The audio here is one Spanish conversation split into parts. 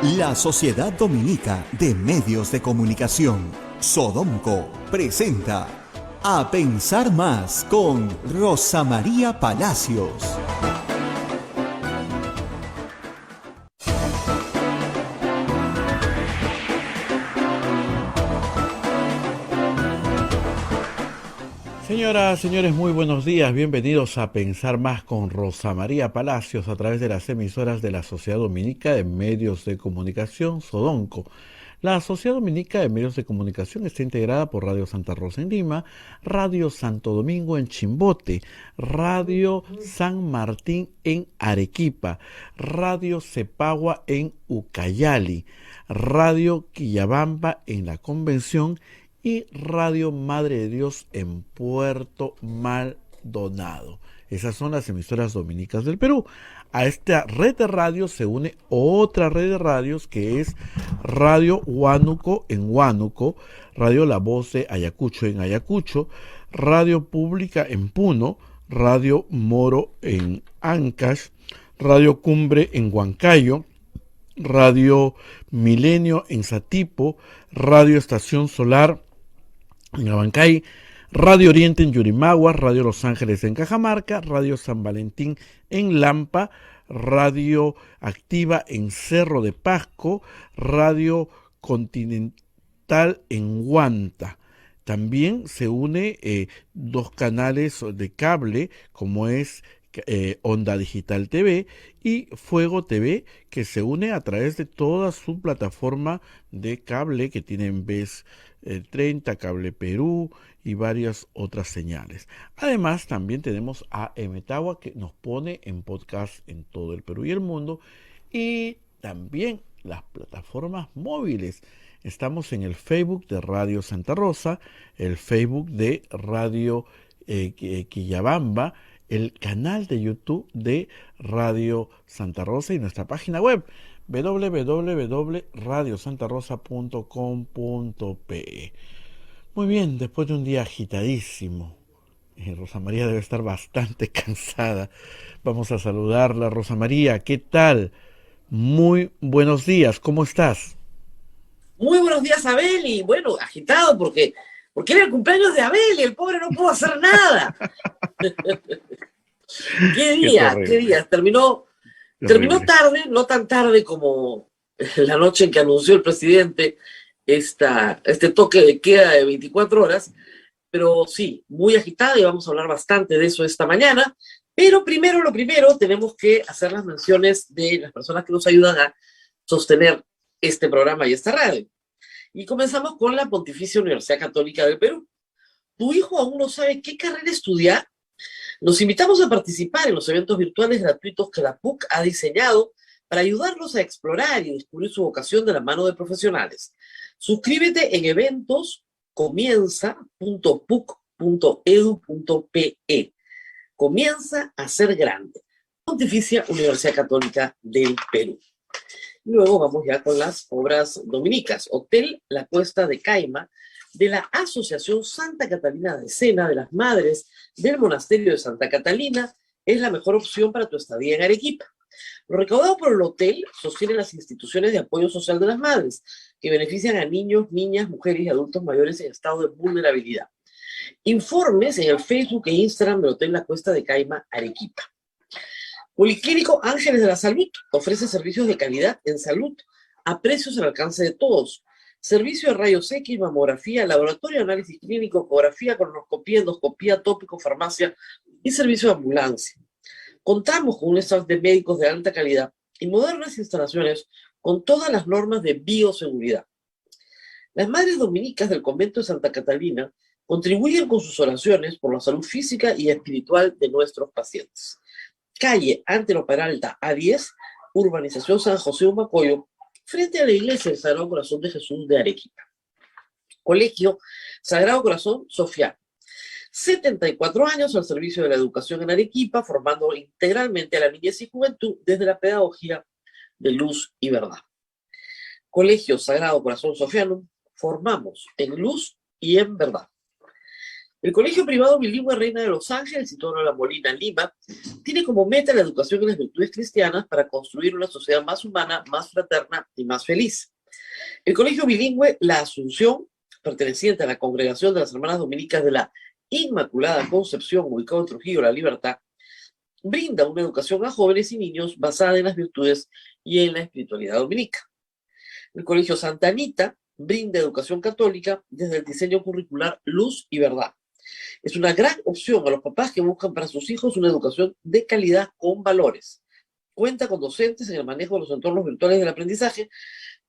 La Sociedad Dominica de Medios de Comunicación, Sodomco, presenta A Pensar Más con Rosa María Palacios. Señoras, señores, muy buenos días. Bienvenidos a Pensar Más con Rosa María Palacios a través de las emisoras de la Sociedad Dominica de Medios de Comunicación, Sodomco. La Sociedad Dominica de Medios de Comunicación está integrada por Radio Santa Rosa en Lima, Radio Santo Domingo en Chimbote, Radio San Martín en Arequipa, Radio Cepagua en Ucayali, Radio Quillabamba en La Convención y Radio Madre de Dios en Puerto Maldonado. Esas son las emisoras dominicas del Perú. A esta red de radios se une otra red de radios que es Radio Huánuco en Huánuco, Radio La Voz de Ayacucho en Ayacucho, Radio Pública en Puno, Radio Moro en Ancash, Radio Cumbre en Huancayo, Radio Milenio en Satipo, Radio Estación Solar en Abancay, Radio Oriente en Yurimagua, Radio Los Ángeles en Cajamarca, Radio San Valentín en Lampa, Radio Activa en Cerro de Pasco, Radio Continental en Huanta. También se une dos canales de cable, como es Onda Digital TV y Fuego TV, que se une a través de toda su plataforma de cable que tienen VES 30, Cable Perú y varias otras señales. Además, también tenemos a Emetagua, que nos pone en podcast en todo el Perú y el mundo, y también las plataformas móviles. Estamos en el Facebook de Radio Santa Rosa, el Facebook de Radio Quillabamba, el canal de YouTube de Radio Santa Rosa y nuestra página web www.radiosantarosa.com.pe. Muy bien, después de un día agitadísimo, Rosa María debe estar bastante cansada. Vamos a saludarla. Rosa María, ¿qué tal? Muy buenos días, ¿cómo estás? Muy buenos días, Abel, y bueno, agitado porque era el cumpleaños de Abel y el pobre no pudo hacer nada. ¿Qué día? Terminó tarde, no tan tarde como la noche en que anunció el presidente este toque de queda de 24 horas, pero sí, muy agitada, y vamos a hablar bastante de eso esta mañana. Pero lo primero, tenemos que hacer las menciones de las personas que nos ayudan a sostener este programa y esta radio. Y comenzamos con la Pontificia Universidad Católica del Perú. ¿Tu hijo aún no sabe qué carrera estudiar? Nos invitamos a participar en los eventos virtuales gratuitos que la PUC ha diseñado para ayudarlos a explorar y descubrir su vocación de la mano de profesionales. Suscríbete en eventos.comienza.puc.edu.pe. Comienza a ser grande. Pontificia Universidad Católica del Perú. Luego vamos ya con las obras dominicas. Hotel La Cuesta de Caima, de la Asociación Santa Catalina de Sena de las Madres del Monasterio de Santa Catalina, es la mejor opción para tu estadía en Arequipa. Lo recaudado por el hotel sostiene las instituciones de apoyo social de las madres, que benefician a niños, niñas, mujeres y adultos mayores en estado de vulnerabilidad. Informes en el Facebook e Instagram del Hotel La Cuesta de Caima, Arequipa. Policlínico Ángeles de la Salud ofrece servicios de calidad en salud a precios al alcance de todos. Servicio de rayos X, mamografía, laboratorio de análisis clínico, ecografía, colonoscopía, endoscopía, tópico, farmacia y servicio de ambulancia. Contamos con un staff de médicos de alta calidad y modernas instalaciones con todas las normas de bioseguridad. Las madres dominicas del convento de Santa Catalina contribuyen con sus oraciones por la salud física y espiritual de nuestros pacientes. Calle Antero Peralta A10, Urbanización San José Humacoyo, frente a la Iglesia del Sagrado Corazón de Jesús de Arequipa. Colegio Sagrado Corazón Sofiano. 74 años al servicio de la educación en Arequipa, formando integralmente a la niñez y juventud desde la pedagogía de luz y verdad. Colegio Sagrado Corazón Sofiano, formamos en luz y en verdad. El Colegio Privado Bilingüe Reina de los Ángeles, situado en La Molina, Lima, tiene como meta la educación en las virtudes cristianas para construir una sociedad más humana, más fraterna y más feliz. El Colegio Bilingüe La Asunción, perteneciente a la Congregación de las Hermanas Dominicas de la Inmaculada Concepción, ubicado en Trujillo, La Libertad, brinda una educación a jóvenes y niños basada en las virtudes y en la espiritualidad dominica. El Colegio Santa Anita brinda educación católica desde el diseño curricular Luz y Verdad. Es una gran opción a los papás que buscan para sus hijos una educación de calidad con valores. Cuenta con docentes en el manejo de los entornos virtuales del aprendizaje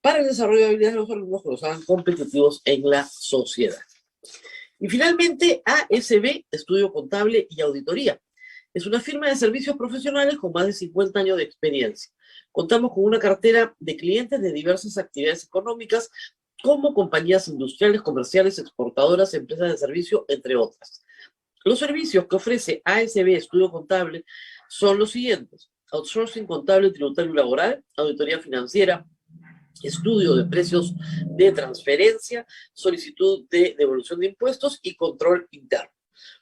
para el desarrollo de habilidades de los alumnos que los hagan competitivos en la sociedad. Y finalmente, ASB, Estudio Contable y Auditoría. Es una firma de servicios profesionales con más de 50 años de experiencia. Contamos con una cartera de clientes de diversas actividades económicas, como compañías industriales, comerciales, exportadoras, empresas de servicio, entre otras. Los servicios que ofrece ASB Estudio Contable son los siguientes: outsourcing contable, tributario y laboral, auditoría financiera, estudio de precios de transferencia, solicitud de devolución de impuestos y control interno.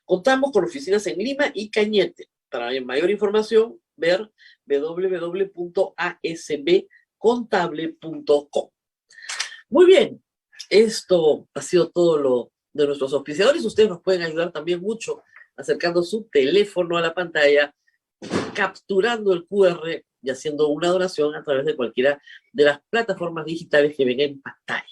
Contamos con oficinas en Lima y Cañete. Para mayor información, ver www.asbcontable.com. Muy bien, esto ha sido todo lo de nuestros auspiciadores. Ustedes nos pueden ayudar también mucho acercando su teléfono a la pantalla, capturando el QR y haciendo una donación a través de cualquiera de las plataformas digitales que ven en pantalla.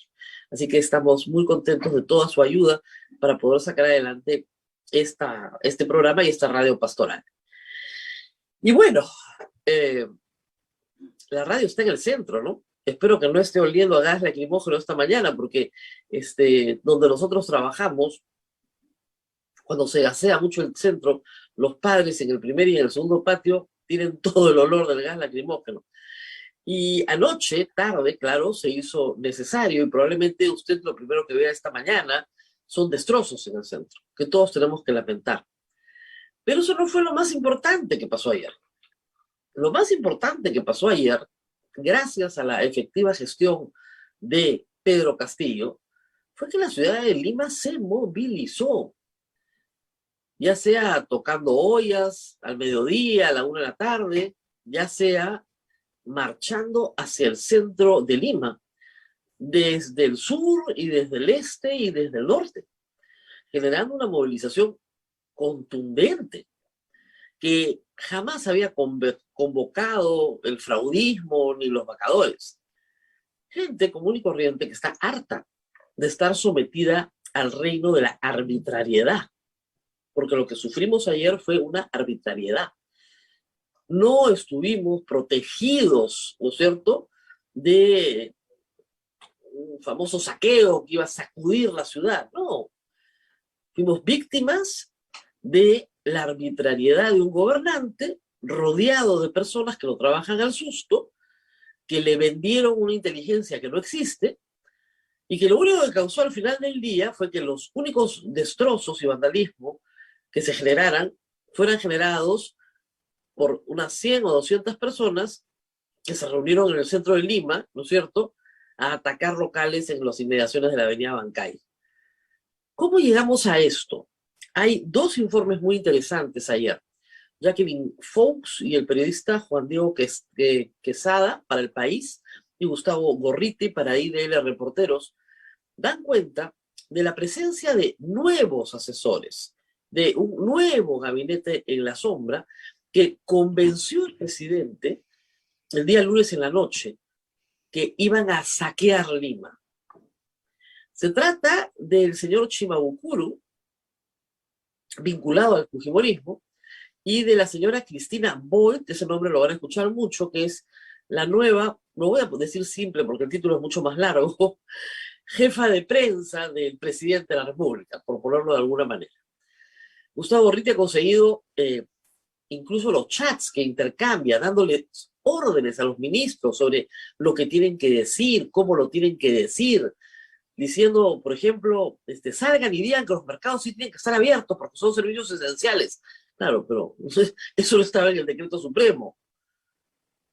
Así que estamos muy contentos de toda su ayuda para poder sacar adelante este programa y esta radio pastoral. Y bueno, la radio está en el centro, ¿no? Espero que no esté oliendo a gas lacrimógeno esta mañana, porque donde nosotros trabajamos, cuando se gasea mucho el centro, los padres en el primer y en el segundo patio tienen todo el olor del gas lacrimógeno. Y anoche, tarde, claro, se hizo necesario, y probablemente usted lo primero que vea esta mañana son destrozos en el centro, que todos tenemos que lamentar. Pero eso no fue lo más importante que pasó ayer. Lo más importante que pasó ayer, gracias a la efectiva gestión de Pedro Castillo, fue que la ciudad de Lima se movilizó, ya sea tocando ollas al mediodía, a la 1 de la tarde, ya sea marchando hacia el centro de Lima, desde el sur y desde el este y desde el norte, generando una movilización contundente que jamás había convocado el fraudismo ni los vacadores. Gente común y corriente que está harta de estar sometida al reino de la arbitrariedad, porque lo que sufrimos ayer fue una arbitrariedad. No estuvimos protegidos, ¿no es cierto?, de un famoso saqueo que iba a sacudir la ciudad. No, fuimos víctimas de la arbitrariedad de un gobernante rodeado de personas que lo trabajan al susto, que le vendieron una inteligencia que no existe, y que lo único que causó al final del día fue que los únicos destrozos y vandalismo que se generaran fueran generados por unas 100 o 200 personas que se reunieron en el centro de Lima, ¿no es cierto?, a atacar locales en las inmediaciones de la avenida Bancay. ¿Cómo llegamos a esto? Hay dos informes muy interesantes ayer. Jacqueline Fox y el periodista Juan Diego Quesada para El País y Gustavo Gorriti para IDL Reporteros dan cuenta de la presencia de nuevos asesores, de un nuevo gabinete en la sombra que convenció al presidente el día lunes en la noche que iban a saquear Lima. Se trata del señor Chimabukuro, vinculado al fujimorismo, y de la señora Cristina Boyd, ese nombre lo van a escuchar mucho, que es la nueva, no voy a decir simple porque el título es mucho más largo, jefa de prensa del presidente de la República, por ponerlo de alguna manera. Gustavo Gorriti ha conseguido incluso los chats que intercambia, dándole órdenes a los ministros sobre lo que tienen que decir, cómo lo tienen que decir, diciendo, por ejemplo, salgan y digan que los mercados sí tienen que estar abiertos porque son servicios esenciales. Claro, pero eso no estaba en el decreto supremo.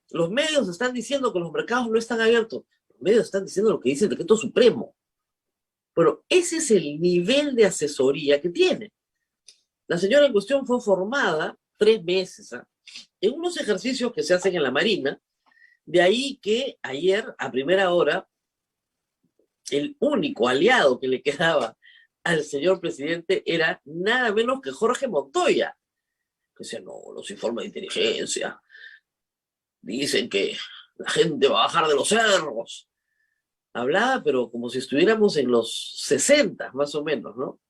Los medios están diciendo que los mercados no están abiertos. Los medios están diciendo lo que dice el decreto supremo. Bueno, ese es el nivel de asesoría que tiene. La señora en cuestión fue formada 3 meses en unos ejercicios que se hacen en la Marina, de ahí que ayer, a primera hora, el único aliado que le quedaba al señor presidente era nada menos que Jorge Montoya, que decía, no, los informes de inteligencia dicen que la gente va a bajar de los cerros. Hablaba, pero como si estuviéramos en los 60, más o menos, ¿no?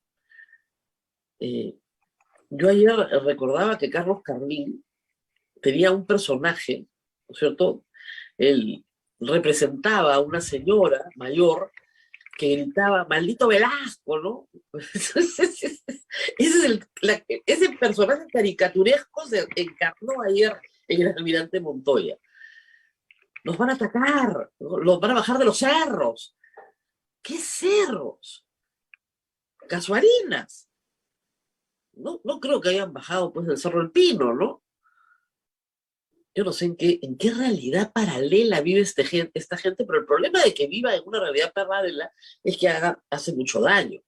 Yo ayer recordaba que Carlos Carlín tenía un personaje, ¿no es cierto? Él representaba a una señora mayor que gritaba, maldito Velasco, ¿no? Ese personaje caricaturesco se encarnó ayer en el almirante Montoya. Nos van a atacar, los van a bajar de los cerros. ¿Qué cerros? Casuarinas. No creo que hayan bajado pues del Cerro del Pino, ¿no? Yo no sé en qué realidad paralela vive esta gente, pero el problema de que viva en una realidad paralela es que hace mucho daño.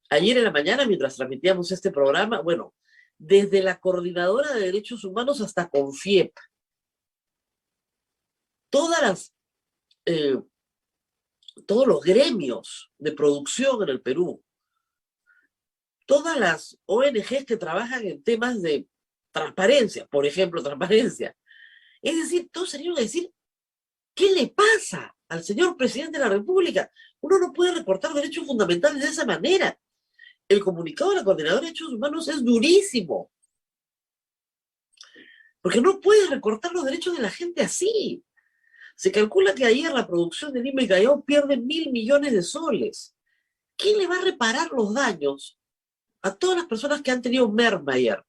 Ayer en la mañana, mientras transmitíamos este programa, bueno, desde la Coordinadora de Derechos Humanos hasta CONFIEP, todos los gremios de producción en el Perú, todas las ONGs que trabajan en temas de transparencia, por ejemplo, transparencia, es decir, todos salieron a decir, ¿qué le pasa al señor presidente de la República? Uno no puede recortar derechos fundamentales de esa manera. El comunicado de la Coordinadora de Derechos Humanos es durísimo. Porque no puedes recortar los derechos de la gente así. Se calcula que ayer la producción de Lima y Callao pierde 1.000 millones de soles. ¿Quién le va a reparar los daños a todas las personas que han tenido merma ayer?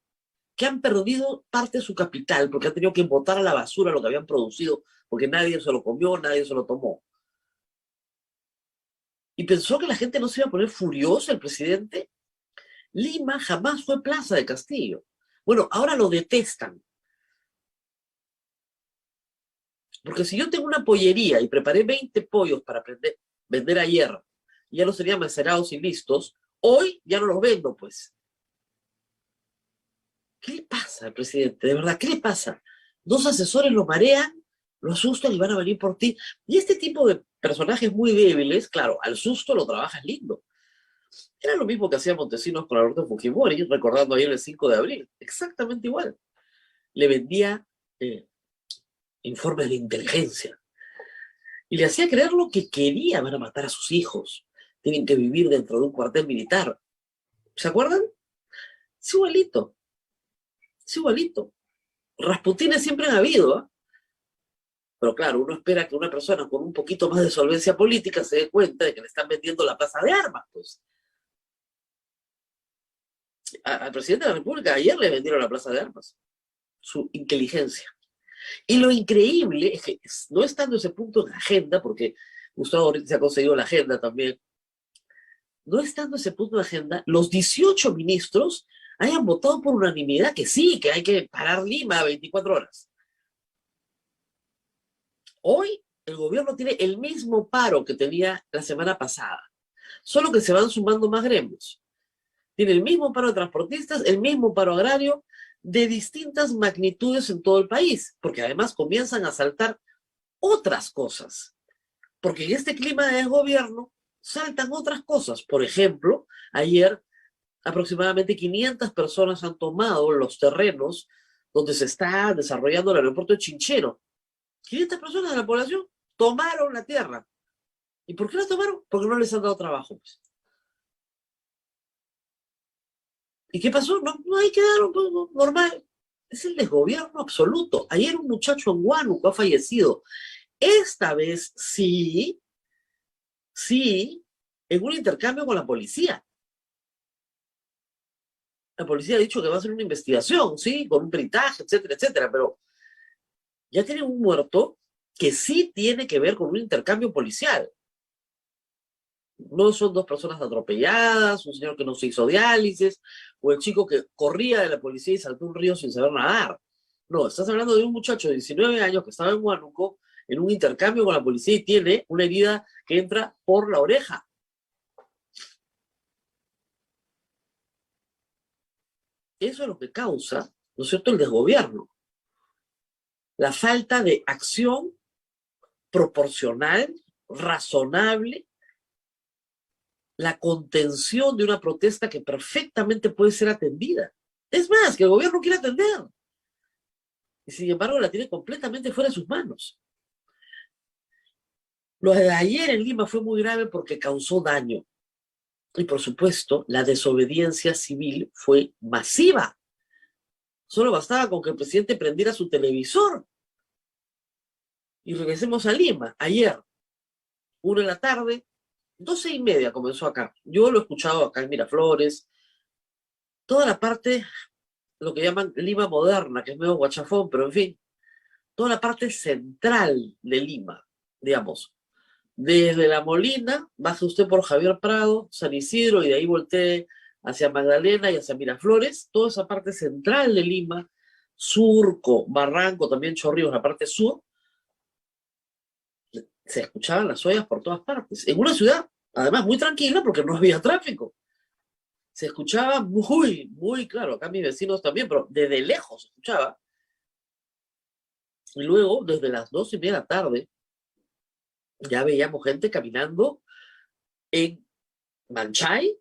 Que han perdido parte de su capital porque han tenido que botar a la basura lo que habían producido porque nadie se lo comió, nadie se lo tomó. ¿Y pensó que la gente no se iba a poner furiosa, el presidente? Lima jamás fue Plaza de Castillo. Bueno, ahora lo detestan. Porque si yo tengo una pollería y preparé 20 pollos para vender ayer, y ya los tenía macerados y listos, hoy ya no los vendo, pues. ¿Qué le pasa al presidente? De verdad, ¿qué le pasa? 2 asesores lo marean, lo asustan y van a venir por ti. Y este tipo de personajes muy débiles, claro, al susto lo trabajas lindo. Era lo mismo que hacía Montesinos con Alberto Fujimori, recordando ayer el 5 de abril. Exactamente igual. Le vendía informes de inteligencia. Y le hacía creer lo que quería, van a matar a sus hijos. Tienen que vivir dentro de un cuartel militar. ¿Se acuerdan? Es igualito. Es igualito. Rasputines siempre han habido, ¿eh? Pero claro, uno espera que una persona con un poquito más de solvencia política se dé cuenta de que le están vendiendo la plaza de armas, pues. Al presidente de la República ayer le vendieron la plaza de armas. Su inteligencia. Y lo increíble es que, no estando ese punto en la agenda, porque Gustavo ahorita se ha conseguido la agenda también, no estando ese punto en la agenda, los 18 ministros hayan votado por unanimidad que sí, que hay que parar Lima a 24 horas. Hoy el gobierno tiene el mismo paro que tenía la semana pasada, solo que se van sumando más gremios. Tiene el mismo paro de transportistas, el mismo paro agrario, de distintas magnitudes en todo el país, porque además comienzan a saltar otras cosas. Porque en este clima de desgobierno saltan otras cosas. Por ejemplo, ayer aproximadamente 500 personas han tomado los terrenos donde se está desarrollando el aeropuerto de Chinchero. 500 personas de la población tomaron la tierra. ¿Y por qué la tomaron? Porque no les han dado trabajo, pues. ¿Y qué pasó? No, ahí quedaron, pues, normal. Es el desgobierno absoluto. Ayer un muchacho en Huánuco ha fallecido. Esta vez sí, en un intercambio con la policía. La policía ha dicho que va a hacer una investigación, sí, con un peritaje, etcétera, etcétera, pero ya tienen un muerto que sí tiene que ver con un intercambio policial. No son 2 personas atropelladas, un señor que no se hizo diálisis, o el chico que corría de la policía y saltó un río sin saber nadar. No, estás hablando de un muchacho de 19 años que estaba en Huánuco en un intercambio con la policía y tiene una herida que entra por la oreja. eso es lo que causa, ¿no es cierto?, el desgobierno. La falta de acción proporcional, razonable, la contención de una protesta que perfectamente puede ser atendida. Es más, que el gobierno quiere atender. Y sin embargo la tiene completamente fuera de sus manos. Lo de ayer en Lima fue muy grave porque causó daño. Y por supuesto, la desobediencia civil fue masiva. Solo bastaba con que el presidente prendiera su televisor. Y regresemos a Lima. Ayer, 1 de la tarde, 12:30 comenzó acá. Yo lo he escuchado acá en Miraflores. Toda la parte, lo que llaman Lima moderna, que es medio guachafón, pero en fin, toda la parte central de Lima, digamos. Desde La Molina, baja usted por Javier Prado, San Isidro, y de ahí voltee hacia Magdalena y hacia Miraflores, toda esa parte central de Lima, Surco, Barranco, también Chorrillos, la parte sur, se escuchaban las ollas por todas partes. En una ciudad, además, muy tranquila porque no había tráfico. Se escuchaba muy, muy claro, acá mis vecinos también, pero desde lejos se escuchaba. Y luego, desde las 2:30 de la tarde, ya veíamos gente caminando en Manchay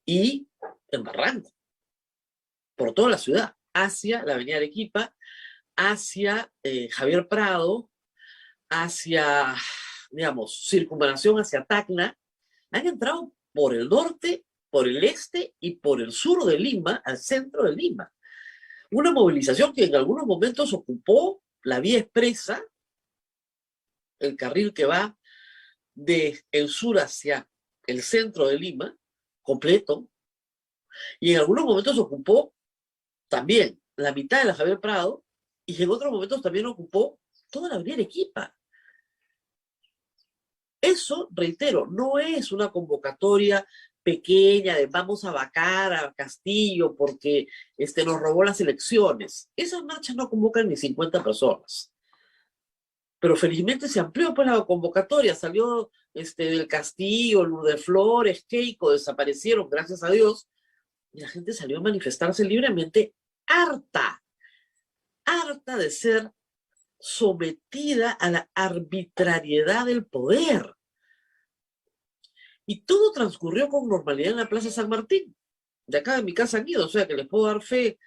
y en Barranco, por toda la ciudad, hacia la avenida Arequipa, hacia Javier Prado, hacia, digamos, circunvalación hacia Tacna. Han entrado por el norte, por el este y por el sur de Lima, al centro de Lima. Una movilización que en algunos momentos ocupó la vía expresa, el carril que va del sur hacia el centro de Lima, completo, y en algunos momentos ocupó también la mitad de la Javier Prado, y en otros momentos también ocupó toda la avenida Arequipa. Eso, reitero, no es una convocatoria pequeña de vamos a vacar a Castillo porque nos robó las elecciones. Esas marchas no convocan ni 50 personas. Pero felizmente se amplió pues la convocatoria, salió del Castillo, Lourdes Flores, Keiko, desaparecieron, gracias a Dios, y la gente salió a manifestarse libremente, harta de ser sometida a la arbitrariedad del poder. Y todo transcurrió con normalidad en la Plaza San Martín. De acá de mi casa han ido, o sea que les puedo dar fe.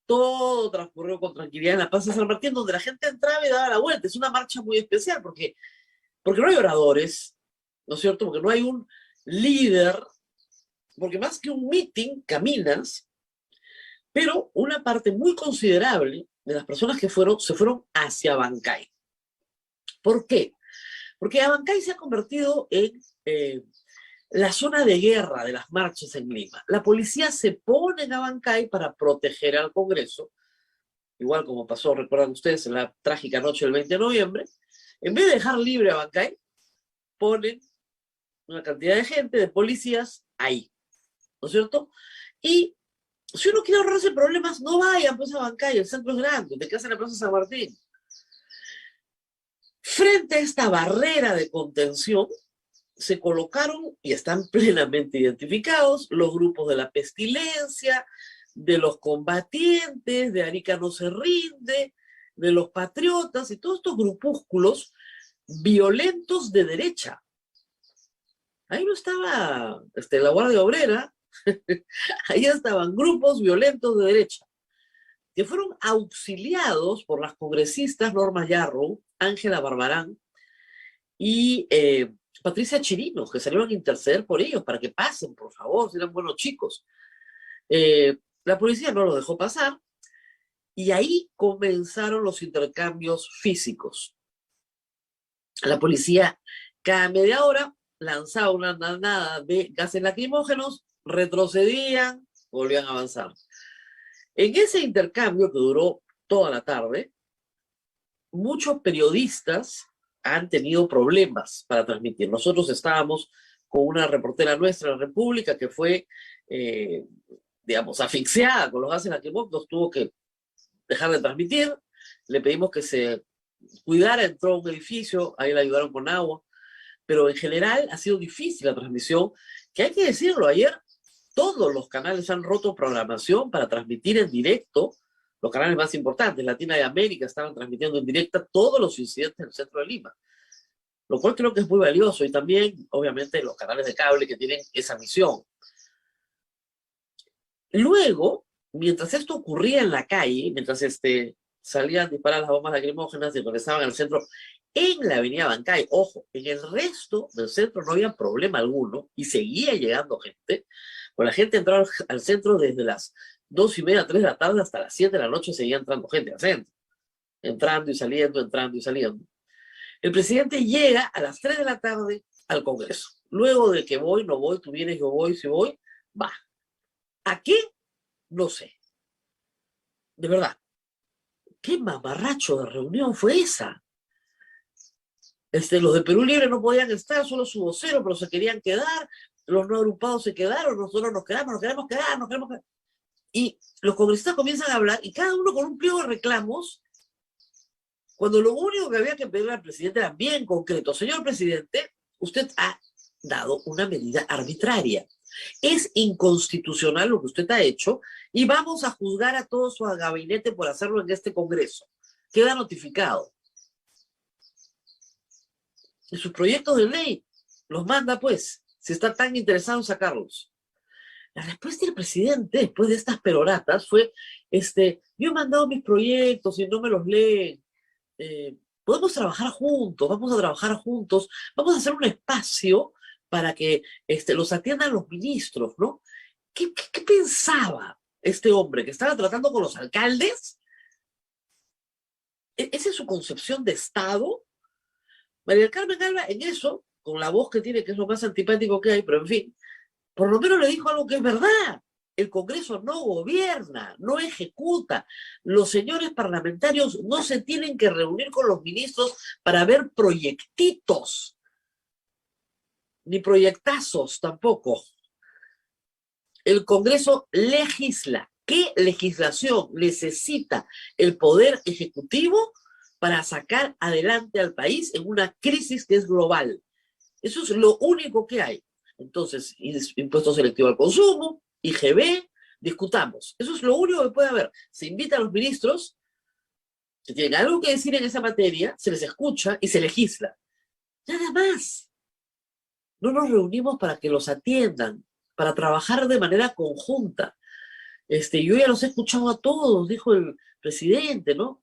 Todo transcurrió con tranquilidad en la Plaza San Martín, donde la gente entraba y daba la vuelta. Es una marcha muy especial porque no hay oradores, ¿no es cierto? Porque no hay un líder, porque más que un meeting, caminas, pero una parte muy considerable de las personas que se fueron hacia Abancay. ¿Por qué? Porque Abancay se ha convertido en la zona de guerra de las marchas en Lima. La policía se pone en Abancay para proteger al Congreso, igual como pasó, recuerdan ustedes, en la trágica noche del 20 de noviembre. En vez de dejar libre Abancay, ponen una cantidad de gente, de policías, ahí, ¿no es cierto? Y si uno quiere ahorrarse problemas, no vayan pues a Abancay, el centro es grande, te quedas en la Plaza San Martín. Frente a esta barrera de contención, se colocaron y están plenamente identificados los grupos de la Pestilencia, de los combatientes, de Arica no se rinde, de los patriotas y todos estos grupúsculos violentos de derecha. Ahí no estaba la Guardia Obrera, ahí estaban grupos violentos de derecha, que fueron auxiliados por las congresistas Norma Yarrow, Ángela Barbarán y Patricia Chirinos, que salieron a interceder por ellos, para que pasen, por favor, si eran buenos chicos. La policía no los dejó pasar, y ahí comenzaron los intercambios físicos. La policía, cada media hora, lanzaba una andanada de gases lacrimógenos, retrocedían, volvían a avanzar. En ese intercambio, que duró toda la tarde, muchos periodistas han tenido problemas para transmitir. Nosotros estábamos con una reportera nuestra en la República que fue, digamos, asfixiada con los gases lacrimógenos, tuvo que dejar de transmitir, le pedimos que se cuidara, entró a un edificio, ahí la ayudaron con agua, pero en general ha sido difícil la transmisión, que hay que decirlo, ayer todos los canales han roto programación para transmitir en directo. Los canales más importantes, Latina de América, estaban transmitiendo en directo todos los incidentes en el centro de Lima, lo cual creo que es muy valioso, y también, obviamente, los canales de cable que tienen esa misión. Luego, mientras esto ocurría en la calle, mientras salían a disparar las bombas lacrimógenas y regresaban al centro, en la avenida Bancay, ojo, en el resto del centro no había problema alguno y seguía llegando gente, pues la gente entraba al centro desde las 2:30, 3 de la tarde hasta las 7 de la noche, seguía entrando gente al centro, entrando y saliendo, entrando y saliendo. El presidente llega a las 3 de la tarde al Congreso. Luego de que voy, no voy, tú vienes, yo voy, si voy, va. ¿A qué? No sé. De verdad. ¿Qué mamarracho de reunión fue esa? Los de Perú Libre no podían estar, solo su vocero, pero se querían quedar. Los no agrupados se quedaron, nosotros nos queremos quedar. Y los congresistas comienzan a hablar, y cada uno con un pliego de reclamos, cuando lo único que había que pedirle al presidente era bien concreto. Señor presidente, usted ha dado una medida arbitraria. Es inconstitucional lo que usted ha hecho y vamos a juzgar a todo su gabinete por hacerlo en este Congreso. Queda notificado. Y sus proyectos de ley los manda, pues, si está tan interesado en sacarlos. La respuesta del presidente, después de estas peroratas, fue, yo he mandado mis proyectos y no me los leen. Podemos trabajar juntos, vamos a trabajar juntos, vamos a hacer un espacio para que los atiendan los ministros, ¿no? ¿Qué pensaba este hombre que estaba tratando con los alcaldes? ¿Esa es su concepción de Estado? María del Carmen Alba, en eso, con la voz que tiene, que es lo más antipático que hay, pero en fin, por lo menos le dijo algo que es verdad. El Congreso no gobierna, no ejecuta. Los señores parlamentarios no se tienen que reunir con los ministros para ver proyectitos, ni proyectazos tampoco. El Congreso legisla. ¿Qué legislación necesita el Poder Ejecutivo para sacar adelante al país en una crisis que es global? Eso es lo único que hay. Entonces, impuesto selectivo al consumo, IGB, discutamos. Eso es lo único que puede haber. Se invita a los ministros que tienen algo que decir en esa materia, se les escucha y se legisla. Nada más. No nos reunimos para que los atiendan, para trabajar de manera conjunta. Yo ya los he escuchado a todos, dijo el presidente, ¿no?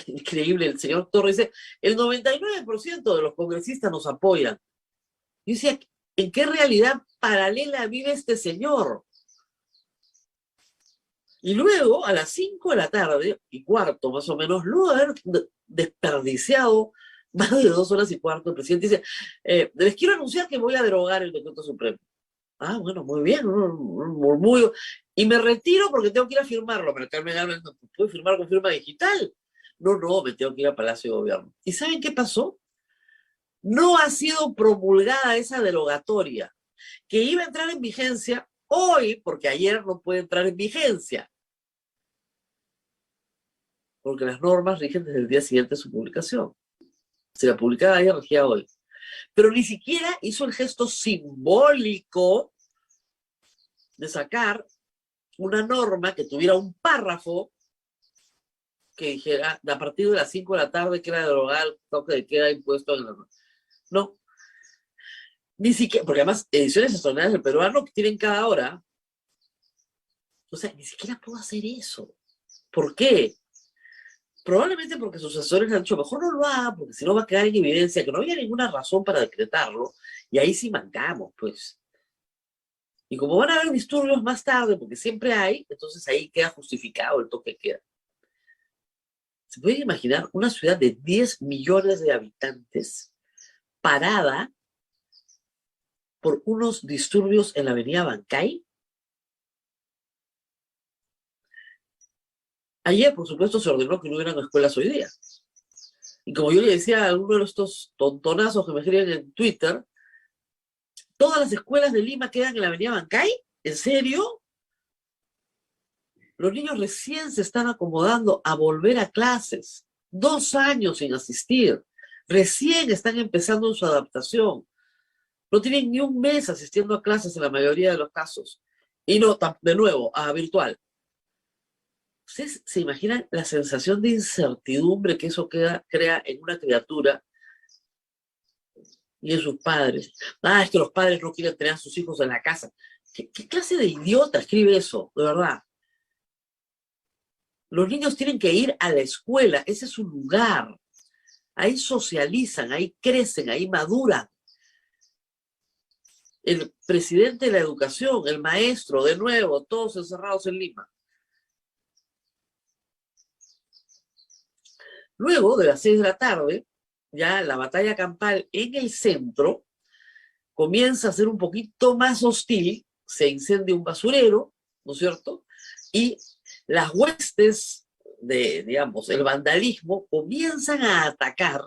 Increíble, el señor Torres dice, el 99% de los congresistas nos apoyan. Yo decía, ¿en qué realidad paralela vive este señor? Y luego, a las 5 de la tarde, y cuarto más o menos, luego de haber desperdiciado más de 2 horas y cuarto, el presidente dice, les quiero anunciar que voy a derogar el decreto supremo. Ah, bueno, muy bien, un murmullo. Y me retiro porque tengo que ir a firmarlo. Pero Carmen Alba no puede firmar con firma digital. No, me tengo que ir a Palacio de Gobierno. ¿Y saben qué pasó? No ha sido promulgada esa derogatoria, que iba a entrar en vigencia hoy, porque ayer no puede entrar en vigencia, porque las normas rigen desde el día siguiente de su publicación. Si la publicaba ayer, regía hoy. Pero ni siquiera hizo el gesto simbólico de sacar una norma que tuviera un párrafo que dijera a partir de las 5 de la tarde que era derogar el toque de queda impuesto en la norma. No. Ni siquiera, porque además ediciones extraordinarias del peruano que tienen cada hora. O sea, ni siquiera puedo hacer eso. ¿Por qué? Probablemente porque sus asesores le han dicho, mejor no lo haga, porque si no va a quedar en evidencia que no había ninguna razón para decretarlo, y ahí sí mancamos, pues. Y como van a haber disturbios más tarde, porque siempre hay, entonces ahí queda justificado el toque de queda. ¿Se puede imaginar una ciudad de 10 millones de habitantes parada por unos disturbios en la avenida Bancay? Ayer, por supuesto, se ordenó que no hubieran escuelas hoy día. Y como yo le decía a alguno de estos tontonazos que me escriben en Twitter, ¿todas las escuelas de Lima quedan en la avenida Bancay? ¿En serio? Los niños recién se están acomodando a volver a clases. 2 años sin asistir. Recién están empezando en su adaptación. No tienen ni un mes asistiendo a clases en la mayoría de los casos. Y no, de nuevo, a virtual. ¿Ustedes se imaginan la sensación de incertidumbre que eso crea en una criatura y en sus padres? Ah, es que los padres no quieren tener a sus hijos en la casa. ¿Qué clase de idiota escribe eso? De verdad. Los niños tienen que ir a la escuela. Ese es su lugar. Ahí socializan, ahí crecen, ahí maduran. El presidente de la educación, el maestro, de nuevo, todos encerrados en Lima. Luego de las 6 de la tarde, ya la batalla campal en el centro comienza a ser un poquito más hostil, se incendia un basurero, ¿no es cierto? Y las huestes de, digamos, el vandalismo comienzan a atacar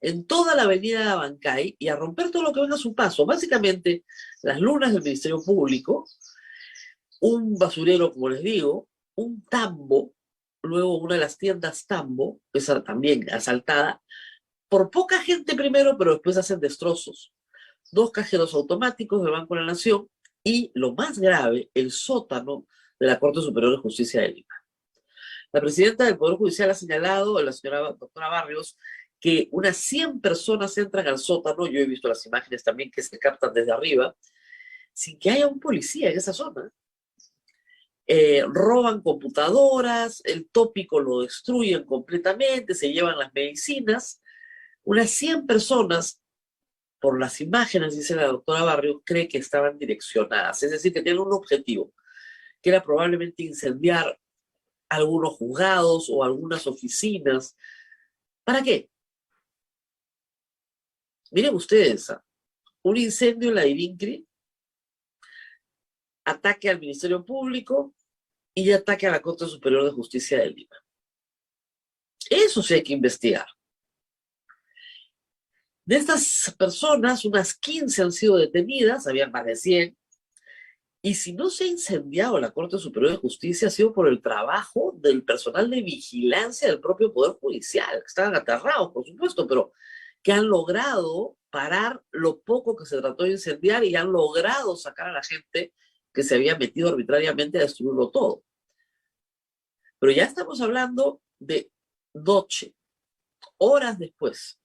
en toda la avenida Abancay y a romper todo lo que venga a su paso. Básicamente, las lunas del Ministerio Público, un basurero, como les digo, un tambo, luego una de las tiendas Tambo, esa también asaltada, por poca gente primero, pero después hacen destrozos. 2 cajeros automáticos del Banco de la Nación y, lo más grave, el sótano de la Corte Superior de Justicia de Lima. La presidenta del Poder Judicial ha señalado, la señora doctora Barrios, que unas 100 personas entran al sótano, yo he visto las imágenes también que se captan desde arriba, sin que haya un policía en esa zona. Roban computadoras, el tópico lo destruyen completamente, se llevan las medicinas. Unas 100 personas, por las imágenes, dice la doctora Barrio, cree que estaban direccionadas, es decir, que tienen un objetivo, que era probablemente incendiar algunos juzgados o algunas oficinas. ¿Para qué? Miren ustedes, un incendio en la INCRI, ataque al Ministerio Público y ataque a la Corte Superior de Justicia de Lima. Eso sí hay que investigar. De estas personas, unas 15 han sido detenidas, habían más de 100, y si no se ha incendiado la Corte Superior de Justicia ha sido por el trabajo del personal de vigilancia del propio Poder Judicial, que estaban aterrados, por supuesto, pero que han logrado parar lo poco que se trató de incendiar y han logrado sacar a la gente que se había metido arbitrariamente a destruirlo todo. Pero ya estamos hablando de noche, horas después,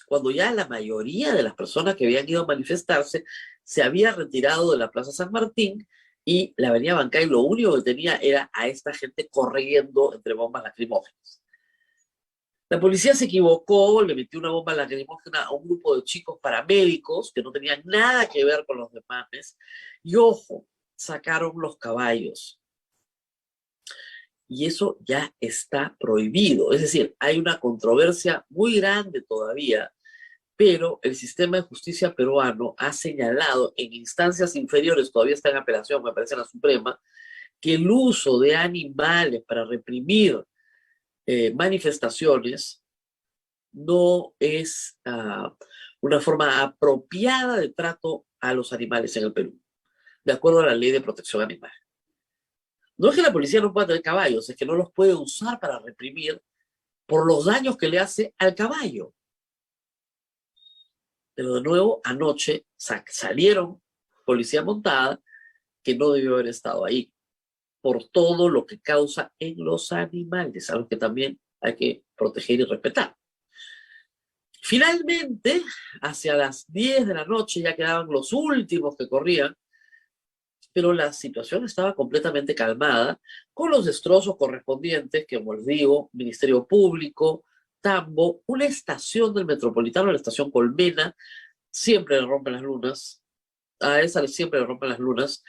cuando ya la mayoría de las personas que habían ido a manifestarse se había retirado de la Plaza San Martín y la avenida Bancay lo único que tenía era a esta gente corriendo entre bombas lacrimógenas. La policía se equivocó, le metió una bomba lacrimógena a un grupo de chicos paramédicos que no tenían nada que ver con los demás. Y ojo, sacaron los caballos. Y eso ya está prohibido. Es decir, hay una controversia muy grande todavía, pero el sistema de justicia peruano ha señalado en instancias inferiores, todavía está en apelación, me parece en la Suprema, que el uso de animales para reprimir manifestaciones no es una forma apropiada de trato a los animales en el Perú, de acuerdo a la Ley de Protección Animal. No es que la policía no pueda tener caballos, es que no los puede usar para reprimir por los daños que le hace al caballo. Pero de nuevo, anoche salieron policía montada que no debió haber estado ahí por todo lo que causa en los animales, algo que también hay que proteger y respetar. Finalmente, hacia las 10 de la noche ya quedaban los últimos que corrían, pero la situación estaba completamente calmada, con los destrozos correspondientes, que como les digo, Ministerio Público, Tambo, una estación del Metropolitano, la estación Colmena, siempre le rompen las lunas, a esa siempre le rompen las lunas,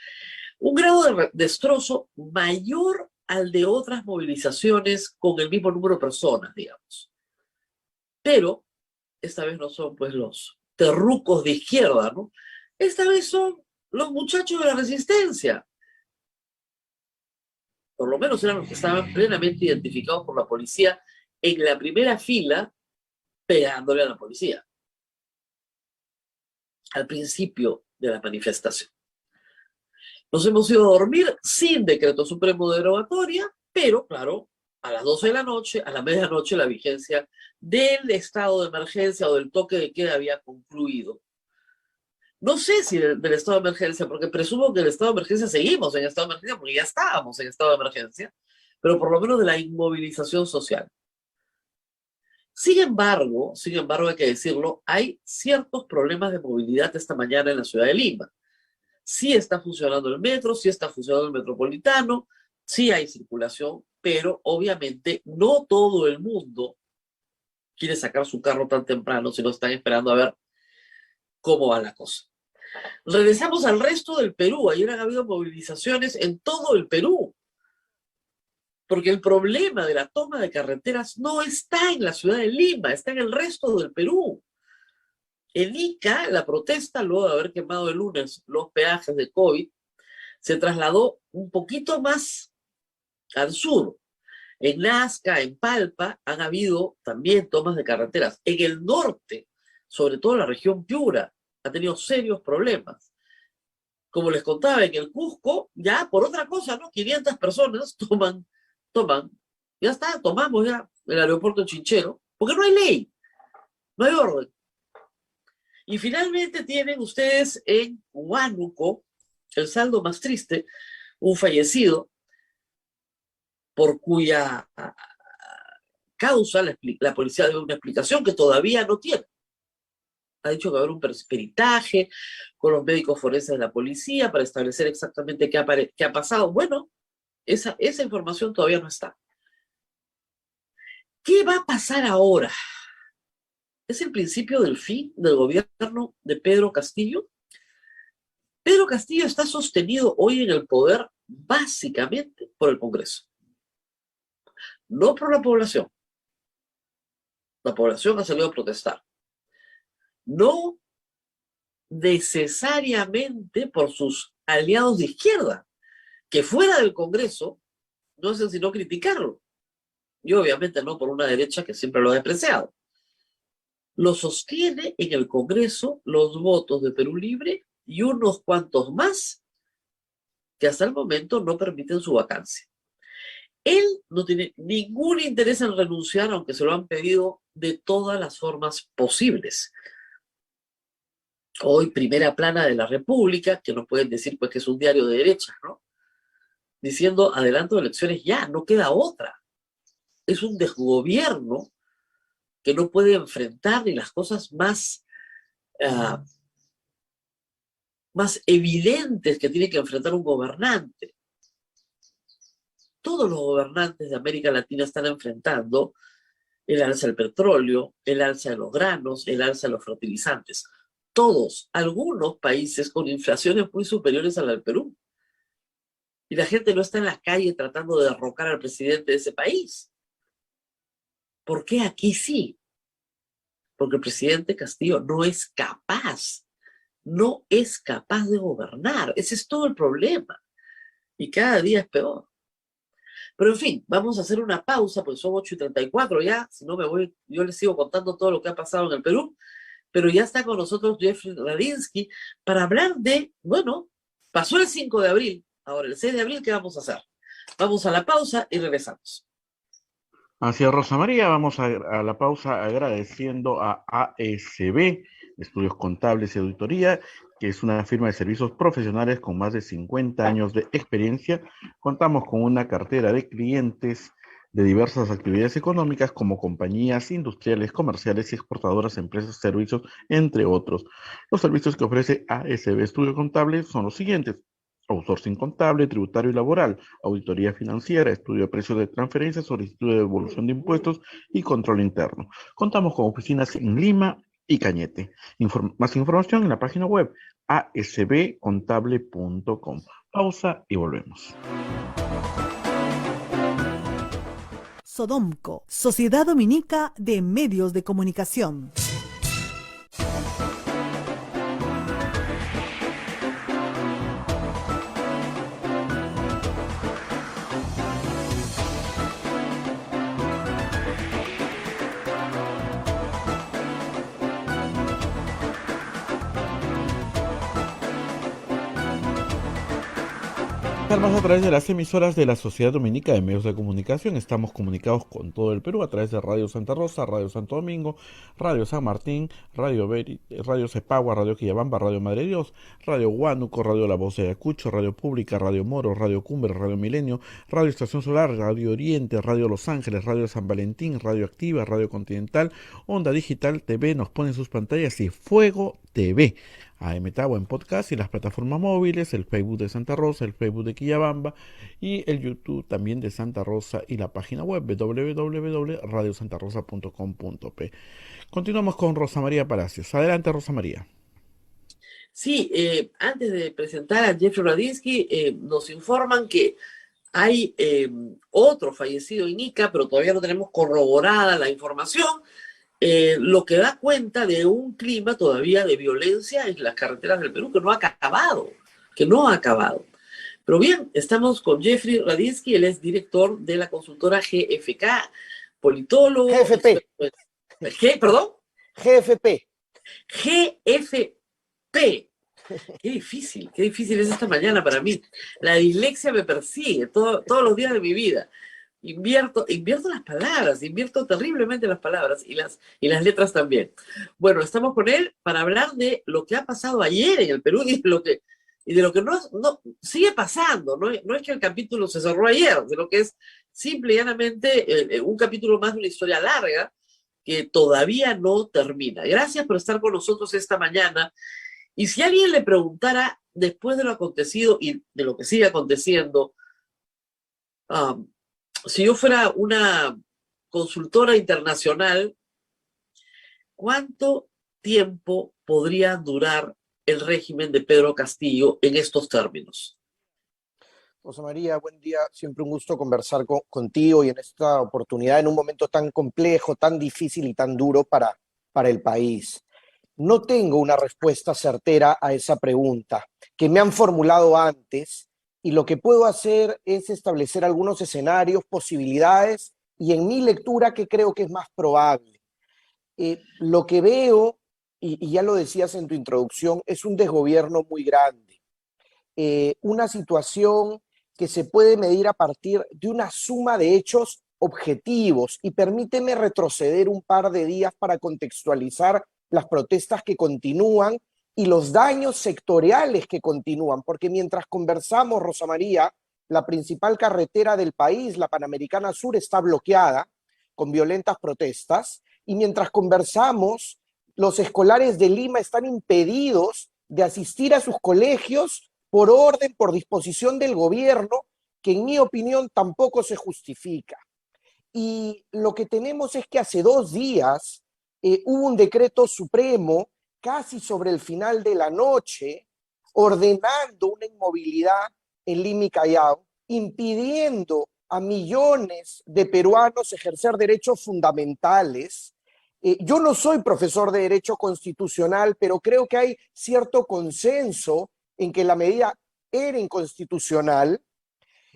un grado de destrozo mayor al de otras movilizaciones con el mismo número de personas, digamos. Pero esta vez no son pues los terrucos de izquierda, ¿no? Esta vez son los muchachos de la resistencia. Por lo menos eran los que estaban plenamente identificados por la policía en la primera fila, pegándole a la policía al principio de la manifestación. Nos hemos ido a dormir sin decreto supremo de derogatoria, pero claro, a las 12 de la noche, a la medianoche, la vigencia del estado de emergencia o del toque de queda había concluido. No sé si del estado de emergencia, porque presumo que el estado de emergencia seguimos en estado de emergencia, porque ya estábamos en estado de emergencia, pero por lo menos de la inmovilización social. Sin embargo, hay que decirlo, hay ciertos problemas de movilidad esta mañana en la ciudad de Lima. Sí está funcionando el metro, sí está funcionando el metropolitano, sí hay circulación, pero obviamente no todo el mundo quiere sacar su carro tan temprano, sino están esperando a ver cómo va la cosa. Regresamos al resto del Perú. Ayer han habido movilizaciones en todo el Perú, porque el problema de la toma de carreteras no está en la ciudad de Lima, está en el resto del Perú. En Ica, la protesta, luego de haber quemado el lunes los peajes de COVID, se trasladó un poquito más al sur. En Nazca, en Palpa, han habido también tomas de carreteras. En el norte, sobre todo la región Piura, ha tenido serios problemas. Como les contaba, en el Cusco, ya por otra cosa, ¿no? 500 personas toman, ya está, tomamos ya el aeropuerto Chinchero, porque no hay ley, no hay orden. Y finalmente tienen ustedes en Huánuco, el saldo más triste, un fallecido, por cuya causa la policía dio una explicación que todavía no tiene. Ha dicho que va a haber un peritaje con los médicos forenses de la policía para establecer exactamente qué ha pasado. Bueno, esa información todavía no está. ¿Qué va a pasar ahora? ¿Es el principio del fin del gobierno de Pedro Castillo? Pedro Castillo está sostenido hoy en el poder básicamente por el Congreso, no por la población. La población ha salido a protestar. No necesariamente por sus aliados de izquierda, que fuera del Congreso no hacen sino criticarlo. Y obviamente no por una derecha que siempre lo ha despreciado. Lo sostiene en el Congreso los votos de Perú Libre y unos cuantos más que hasta el momento no permiten su vacancia. Él no tiene ningún interés en renunciar, aunque se lo han pedido de todas las formas posibles. Hoy, Primera Plana de la República, que nos pueden decir pues que es un diario de derecha, ¿no? Diciendo, adelanto de elecciones ya, no queda otra. Es un desgobierno que no puede enfrentar ni las cosas más evidentes que tiene que enfrentar un gobernante. Todos los gobernantes de América Latina están enfrentando el alza del petróleo, el alza de los granos, el alza de los fertilizantes. Todos, algunos países con inflaciones muy superiores a la del Perú. Y la gente no está en la calle tratando de derrocar al presidente de ese país. ¿Por qué aquí sí? Porque el presidente Castillo no es capaz de gobernar. Ese es todo el problema. Y cada día es peor. Pero en fin, vamos a hacer una pausa, porque son 8:34 ya, si no me voy, yo les sigo contando todo lo que ha pasado en el Perú, pero ya está con nosotros Jeffrey Radinsky para hablar de, bueno, pasó el 5 de abril, ahora el 6 de abril, ¿qué vamos a hacer? Vamos a la pausa y regresamos. Así es, Rosa María, vamos a la pausa agradeciendo a ASB, Estudios Contables y Auditoría, que es una firma de servicios profesionales con más de 50 años de experiencia. Contamos con una cartera de clientes de diversas actividades económicas como compañías industriales, comerciales y exportadoras, empresas, servicios, entre otros. Los servicios que ofrece ASB Estudio Contable son los siguientes: outsourcing contable, tributario y laboral, auditoría financiera, estudio de precios de transferencias, solicitud de devolución de impuestos y control interno. Contamos con oficinas en Lima y Cañete. Más información en la página web asbcontable.com. Pausa y volvemos. Sodomco, Sociedad Dominica de Medios de Comunicación. Pensar Más a través de las emisoras de la Sociedad Dominica de Medios de Comunicación. Estamos comunicados con todo el Perú a través de Radio Santa Rosa, Radio Santo Domingo, Radio San Martín, Radio Cepagua, Radio Quillabamba, Radio Madre Dios, Radio Huánuco, Radio La Voz de Ayacucho, Radio Pública, Radio Moro, Radio Cumbre, Radio Milenio, Radio Estación Solar, Radio Oriente, Radio Los Ángeles, Radio San Valentín, Radio Activa, Radio Continental, Onda Digital TV, nos pone en sus pantallas y Fuego TV. AM Tagua en podcast y las plataformas móviles, el Facebook de Santa Rosa, el Facebook de Quillabamba y el YouTube también de Santa Rosa y la página web www.radiosantarosa.com.p. Continuamos con Rosa María Palacios. Adelante, Rosa María. Sí, antes de presentar a Jeffrey Radinsky, nos informan que hay otro fallecido en Ica, pero todavía no tenemos corroborada la información. Lo que da cuenta de un clima todavía de violencia en las carreteras del Perú que no ha acabado. Pero bien, estamos con Jeffrey Radinsky, él es director de la consultora GFK, politólogo. GFP. ¿Perdón? GFP. GFP. Qué difícil es esta mañana para mí. La dislexia me persigue todos los días de mi vida. Invierto las palabras, invierto terriblemente las palabras y las letras también. Bueno, estamos con él para hablar de lo que ha pasado ayer en el Perú y de lo que no sigue pasando. No es que el capítulo se cerró ayer, sino que es simple y llanamente un capítulo más de una historia larga que todavía no termina. Gracias por estar con nosotros esta mañana. Y si alguien le preguntara, después de lo acontecido y de lo que sigue aconteciendo, si yo fuera una consultora internacional, ¿cuánto tiempo podría durar el régimen de Pedro Castillo en estos términos? Rosa María, buen día. Siempre un gusto conversar contigo y en esta oportunidad, en un momento tan complejo, tan difícil y tan duro para el país. No tengo una respuesta certera a esa pregunta que me han formulado antes. Y lo que puedo hacer es establecer algunos escenarios, posibilidades, y en mi lectura, que creo que es más probable. Lo que veo, y ya lo decías en tu introducción, es un desgobierno muy grande. Una situación que se puede medir a partir de una suma de hechos objetivos. Y permíteme retroceder un par de días para contextualizar las protestas que continúan y los daños sectoriales que continúan, porque mientras conversamos, Rosa María, la principal carretera del país, la Panamericana Sur, está bloqueada con violentas protestas, y mientras conversamos, los escolares de Lima están impedidos de asistir a sus colegios por orden, por disposición del gobierno, que en mi opinión tampoco se justifica. Y lo que tenemos es que hace 2 días hubo un decreto supremo casi sobre el final de la noche, ordenando una inmovilidad en Lima y Callao, impidiendo a millones de peruanos ejercer derechos fundamentales. Yo no soy profesor de Derecho Constitucional, pero creo que hay cierto consenso en que la medida era inconstitucional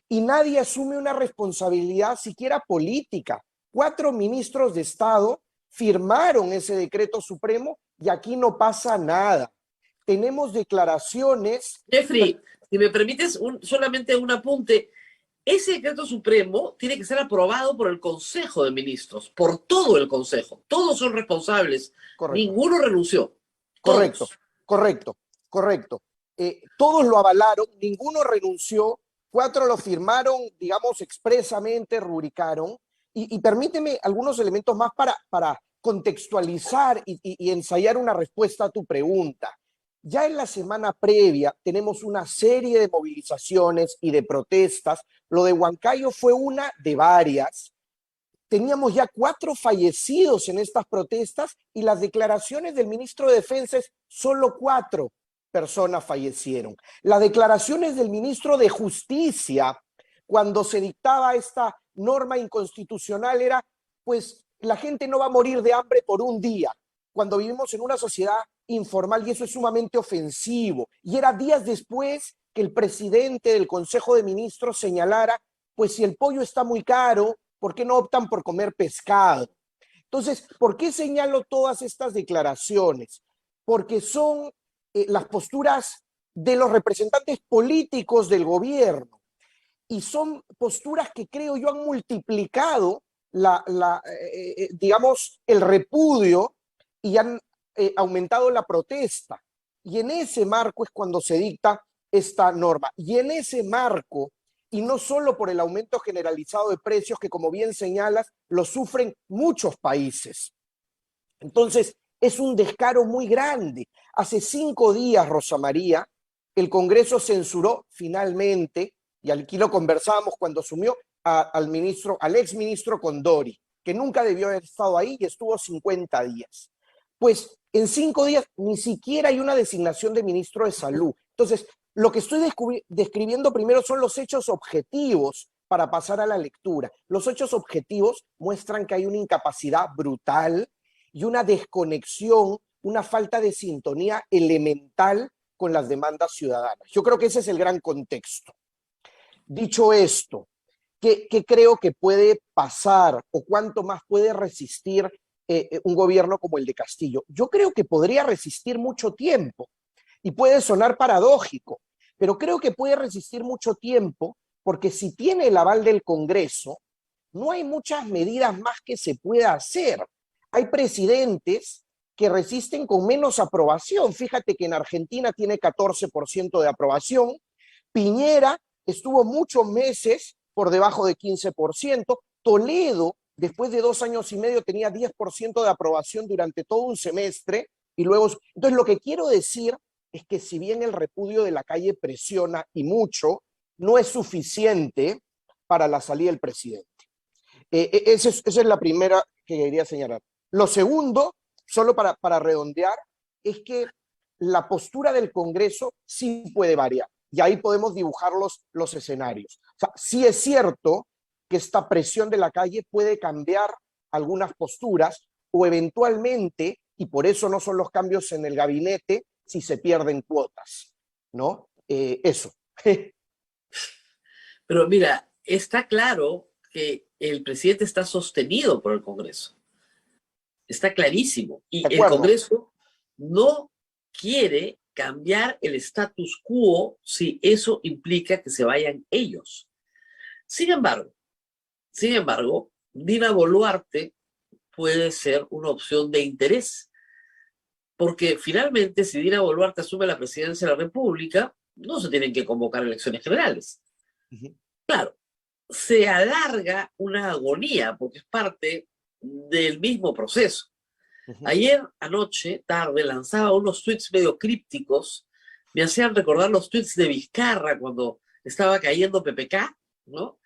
y nadie asume una responsabilidad siquiera política. 4 ministros de Estado firmaron ese decreto supremo y aquí no pasa nada. Tenemos declaraciones... Jeffrey, si me permites solamente un apunte, ese decreto supremo tiene que ser aprobado por el Consejo de Ministros, por todo el Consejo. Todos son responsables. Correcto. Ninguno renunció. Todos. Correcto. Todos lo avalaron, ninguno renunció, 4 lo firmaron, digamos, expresamente, rubricaron. Y permíteme algunos elementos más para contextualizar y ensayar una respuesta a tu pregunta. Ya en la semana previa tenemos una serie de movilizaciones y de protestas. Lo de Huancayo fue una de varias. Teníamos ya 4 fallecidos en estas protestas y las declaraciones del ministro de Defensa es solo 4 personas fallecieron. Las declaraciones del ministro de Justicia, cuando se dictaba esta norma inconstitucional, era, pues, la gente no va a morir de hambre por un día, cuando vivimos en una sociedad informal, y eso es sumamente ofensivo. Y era días después que el presidente del Consejo de Ministros señalara, pues si el pollo está muy caro, ¿por qué no optan por comer pescado? Entonces, ¿por qué señalo todas estas declaraciones? Porque son las posturas de los representantes políticos del gobierno. y son posturas que creo yo han multiplicado digamos, el repudio y han aumentado la protesta. Y en ese marco es cuando se dicta esta norma. Y en ese marco, y no solo por el aumento generalizado de precios que, como bien señalas, lo sufren muchos países. Entonces, es un descaro muy grande. Hace 5 días, Rosa María, el Congreso censuró finalmente, y aquí lo conversábamos cuando asumió, al exministro Condori, que nunca debió haber estado ahí y estuvo 50 días. Pues en 5 días ni siquiera hay una designación de ministro de Salud. Entonces, lo que estoy describiendo primero son los hechos objetivos para pasar a la lectura. Los hechos objetivos muestran que hay una incapacidad brutal y una desconexión, una falta de sintonía elemental con las demandas ciudadanas. Yo creo que ese es el gran contexto. Dicho esto, ¿qué creo que puede pasar o cuánto más puede resistir un gobierno como el de Castillo? Yo creo que podría resistir mucho tiempo y puede sonar paradójico, pero creo que puede resistir mucho tiempo porque si tiene el aval del Congreso, no hay muchas medidas más que se pueda hacer. Hay presidentes que resisten con menos aprobación. Fíjate que en Argentina tiene 14% de aprobación. Piñera estuvo muchos meses por debajo de 15%. Toledo, después de 2 años y medio, tenía 10% de aprobación durante todo un semestre. Y luego, entonces, lo que quiero decir es que si bien el repudio de la calle presiona y mucho, no es suficiente para la salida del presidente. Esa es la primera que quería señalar. Lo segundo, solo para redondear, es que la postura del Congreso sí puede variar. Y ahí podemos dibujar los escenarios. O sea, sí es cierto que esta presión de la calle puede cambiar algunas posturas o eventualmente, y por eso no son los cambios en el gabinete, si se pierden cuotas, ¿no? Eso. Pero mira, está claro que el presidente está sostenido por el Congreso. Está clarísimo. Y el Congreso no quiere cambiar el status quo si eso implica que se vayan ellos. Sin embargo, Dina Boluarte puede ser una opción de interés. Porque finalmente, si Dina Boluarte asume la presidencia de la República, no se tienen que convocar elecciones generales. Claro, se alarga una agonía porque es parte del mismo proceso. Ayer, anoche, tarde, lanzaba unos tweets medio crípticos, me hacían recordar los tweets de Vizcarra cuando estaba cayendo PPK, ¿no?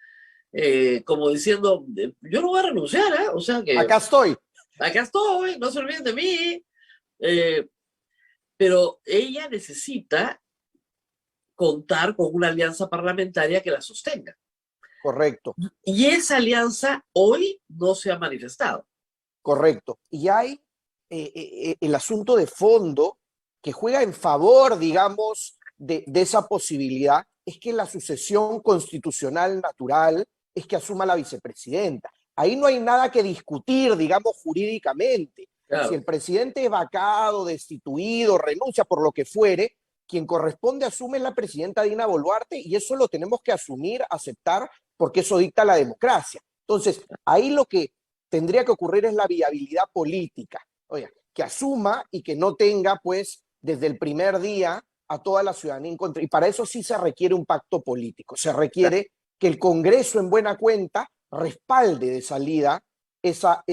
Como diciendo, yo no voy a renunciar, ¿eh? O sea que... Acá estoy, no se olviden de mí. Pero ella necesita contar con una alianza parlamentaria que la sostenga. Correcto. Y esa alianza hoy no se ha manifestado. Correcto. Y hay el asunto de fondo que juega en favor, digamos, de esa posibilidad, es que la sucesión constitucional natural es que asuma la vicepresidenta. Ahí no hay nada que discutir, digamos, jurídicamente. Claro. Si el presidente es vacado, destituido, renuncia por lo que fuere, quien corresponde asume la presidenta Dina Boluarte y eso lo tenemos que asumir, aceptar, porque eso dicta la democracia. Entonces, ahí lo que tendría que ocurrir es la viabilidad política. Oiga, que asuma y que no tenga, pues, desde el primer día a toda la ciudadanía en contra. Y para eso sí se requiere un pacto político. Se requiere que el Congreso, en buena cuenta, respalde de salida esa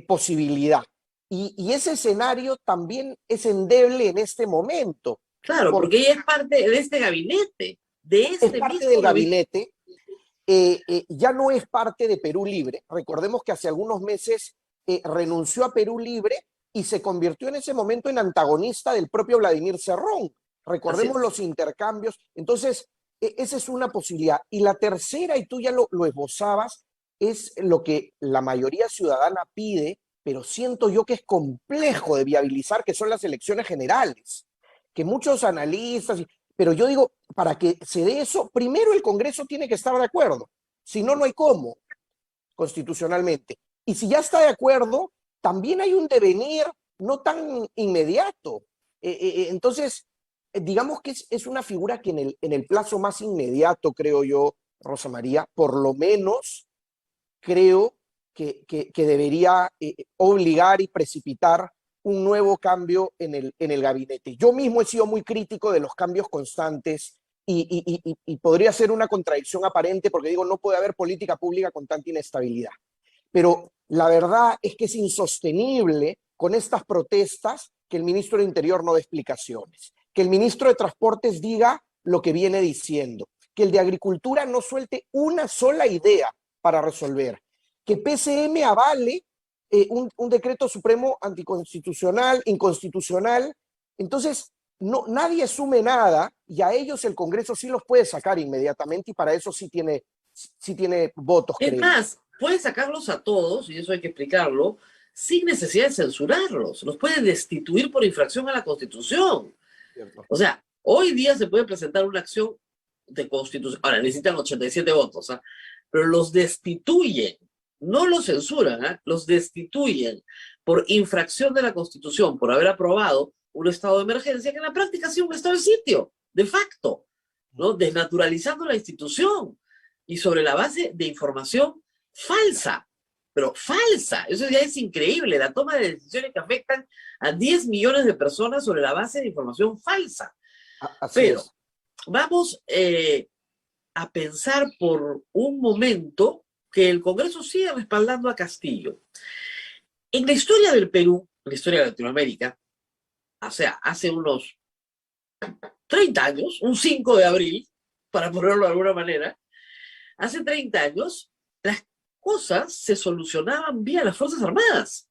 posibilidad. Y ese escenario también es endeble en este momento. Claro, porque ella es parte de este gabinete. Es parte del gabinete. Ya no es parte de Perú Libre. Recordemos que hace algunos meses renunció a Perú Libre y se convirtió en ese momento en antagonista del propio Vladimir Cerrón. Recordemos los intercambios. Entonces, esa es una posibilidad. Y la tercera, y tú ya lo esbozabas, es lo que la mayoría ciudadana pide, pero siento yo que es complejo de viabilizar, que son las elecciones generales. Que muchos analistas, pero yo digo, para que se dé eso, primero el Congreso tiene que estar de acuerdo. Si no, no hay cómo, constitucionalmente. Y si ya está de acuerdo, también hay un devenir no tan inmediato. Entonces, digamos que es una figura que en el plazo más inmediato, creo yo, Rosa María, por lo menos creo que debería obligar y precipitar un nuevo cambio en el gabinete. Yo mismo he sido muy crítico de los cambios constantes y podría ser una contradicción aparente porque digo, no puede haber política pública con tanta inestabilidad. Pero la verdad es que es insostenible con estas protestas que el ministro de Interior no dé explicaciones, que el ministro de Transportes diga lo que viene diciendo, que el de Agricultura no suelte una sola idea para resolver, que PCM avale un decreto supremo anticonstitucional, inconstitucional. Entonces, no, nadie asume nada y a ellos el Congreso sí los puede sacar inmediatamente y para eso sí tiene votos. Es más, puede sacarlos a todos, y eso hay que explicarlo, sin necesidad de censurarlos. Los puede destituir por infracción a la Constitución. Cierto. O sea, hoy día se puede presentar una acción de constitución. Ahora, necesitan 87 votos, ¿eh? Pero los destituyen, no los censuran, ¿eh? Los destituyen por infracción de la Constitución, por haber aprobado un estado de emergencia que en la práctica ha sido un estado de sitio, de facto, ¿no? Desnaturalizando la institución y sobre la base de información falsa, pero falsa. Eso ya es increíble, la toma de decisiones que afectan a 10 millones de personas sobre la base de información falsa. Así pero es. vamos a pensar por un momento que el Congreso sigue respaldando a Castillo. En la historia del Perú, en la historia de Latinoamérica, o sea, hace unos 30 años, un 5 de abril, para ponerlo de alguna manera, hace 30 años, las cosas se solucionaban vía las Fuerzas Armadas.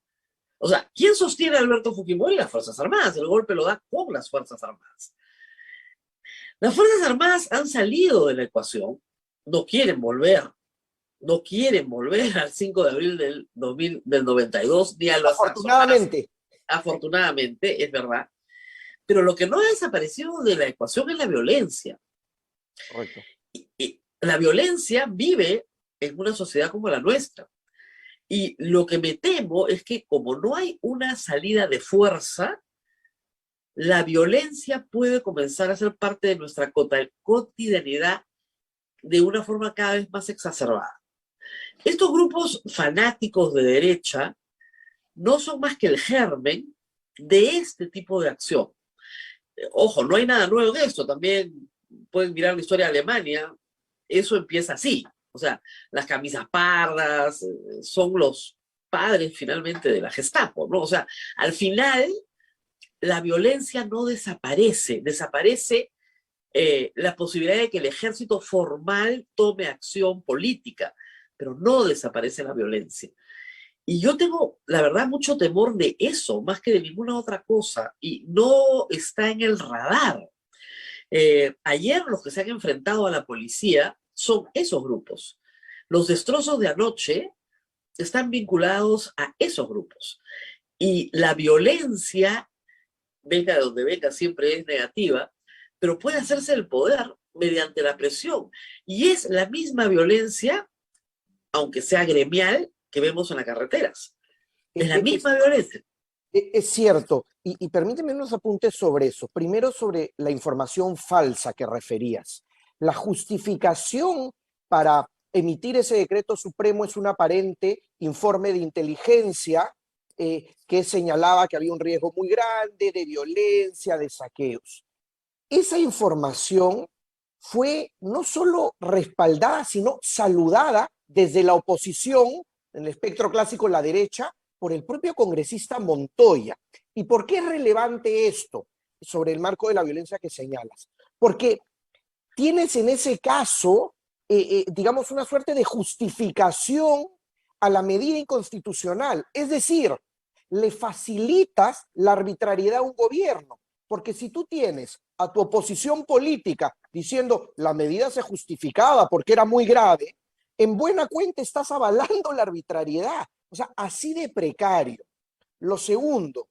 O sea, ¿quién sostiene a Alberto Fujimori? Las Fuerzas Armadas. El golpe lo da con las Fuerzas Armadas. Las Fuerzas Armadas han salido de la ecuación, no quieren volver al 5 de abril del 92, ni a las Afortunadamente. Afortunadamente, es verdad. Pero lo que no ha desaparecido de la ecuación es la violencia. Correcto. Y la violencia vive en una sociedad como la nuestra. Y lo que me temo es que como no hay una salida de fuerza, la violencia puede comenzar a ser parte de nuestra cotidianidad de una forma cada vez más exacerbada. Estos grupos fanáticos de derecha no son más que el germen de este tipo de acción. Ojo, no hay nada nuevo en esto. También pueden mirar la historia de Alemania. Eso empieza así. O sea, las camisas pardas son los padres finalmente de la Gestapo, ¿no? O sea, al final la violencia no desaparece. Desaparece la posibilidad de que el ejército formal tome acción política, pero no desaparece la violencia. Y yo tengo, la verdad, mucho temor de eso, más que de ninguna otra cosa, y no está en el radar. Ayer los que se han enfrentado a la policía son esos grupos. Los destrozos de anoche están vinculados a esos grupos. Y la violencia, venga de donde venga, siempre es negativa, pero puede hacerse el poder mediante la presión. Y es la misma violencia, aunque sea gremial, que vemos en las carreteras. Es la misma violencia. Es cierto, y permíteme unos apuntes sobre eso. Primero sobre la información falsa que referías. La justificación para emitir ese decreto supremo es un aparente informe de inteligencia que señalaba que había un riesgo muy grande de violencia, de saqueos. Esa información fue no solo respaldada, sino saludada desde la oposición, en el espectro clásico, la derecha, por el propio congresista Montoya. ¿Y por qué es relevante esto sobre el marco de la violencia que señalas? Porque tienes en ese caso, digamos, una suerte de justificación a la medida inconstitucional. Es decir, le facilitas la arbitrariedad a un gobierno. Porque si tú tienes a tu oposición política diciendo la medida se justificaba porque era muy grave, en buena cuenta estás avalando la arbitrariedad. O sea, así de precario. Lo segundo,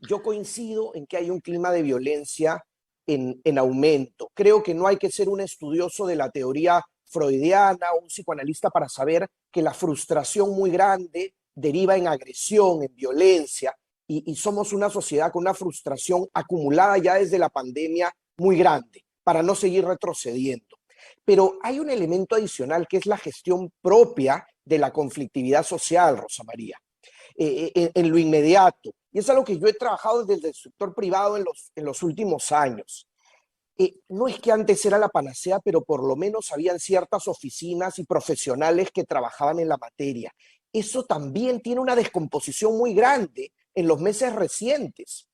yo coincido en que hay un clima de violencia en aumento. Creo que no hay que ser un estudioso de la teoría freudiana o un psicoanalista para saber que la frustración muy grande deriva en agresión, en violencia. y somos una sociedad con una frustración acumulada ya desde la pandemia muy grande para no seguir retrocediendo. Pero hay un elemento adicional que es la gestión propia de la conflictividad social, Rosa María, en lo inmediato. Y es algo que yo he trabajado desde el sector privado en los últimos años. No es que antes era la panacea, pero por lo menos habían ciertas oficinas y profesionales que trabajaban en la materia. Eso también tiene una descomposición muy grande en los meses recientes.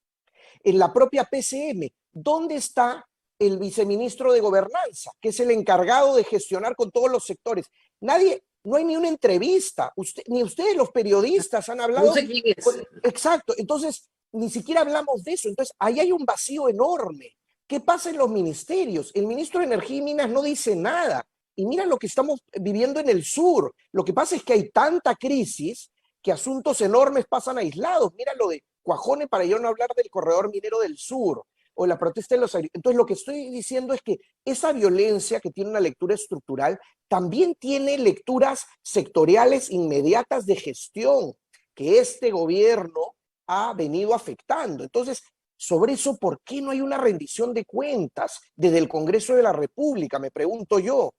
En la propia PCM, ¿dónde está el viceministro de Gobernanza, que es el encargado de gestionar con todos los sectores? Nadie, no hay ni una entrevista, ni ustedes los periodistas han hablado. No sé quién es. Exacto, entonces ni siquiera hablamos de eso. Entonces ahí hay un vacío enorme. ¿Qué pasa en los ministerios? El ministro de Energía y Minas no dice nada. Y mira lo que estamos viviendo en el sur. Lo que pasa es que hay tanta crisis que asuntos enormes pasan aislados. Mira lo de Cuajone, para yo no hablar del corredor minero del sur o la protesta de los agricultores. Entonces lo que estoy diciendo es que esa violencia que tiene una lectura estructural también tiene lecturas sectoriales inmediatas de gestión que este gobierno ha venido afectando. Entonces, sobre eso, ¿por qué no hay una rendición de cuentas desde el Congreso de la República? Me pregunto yo.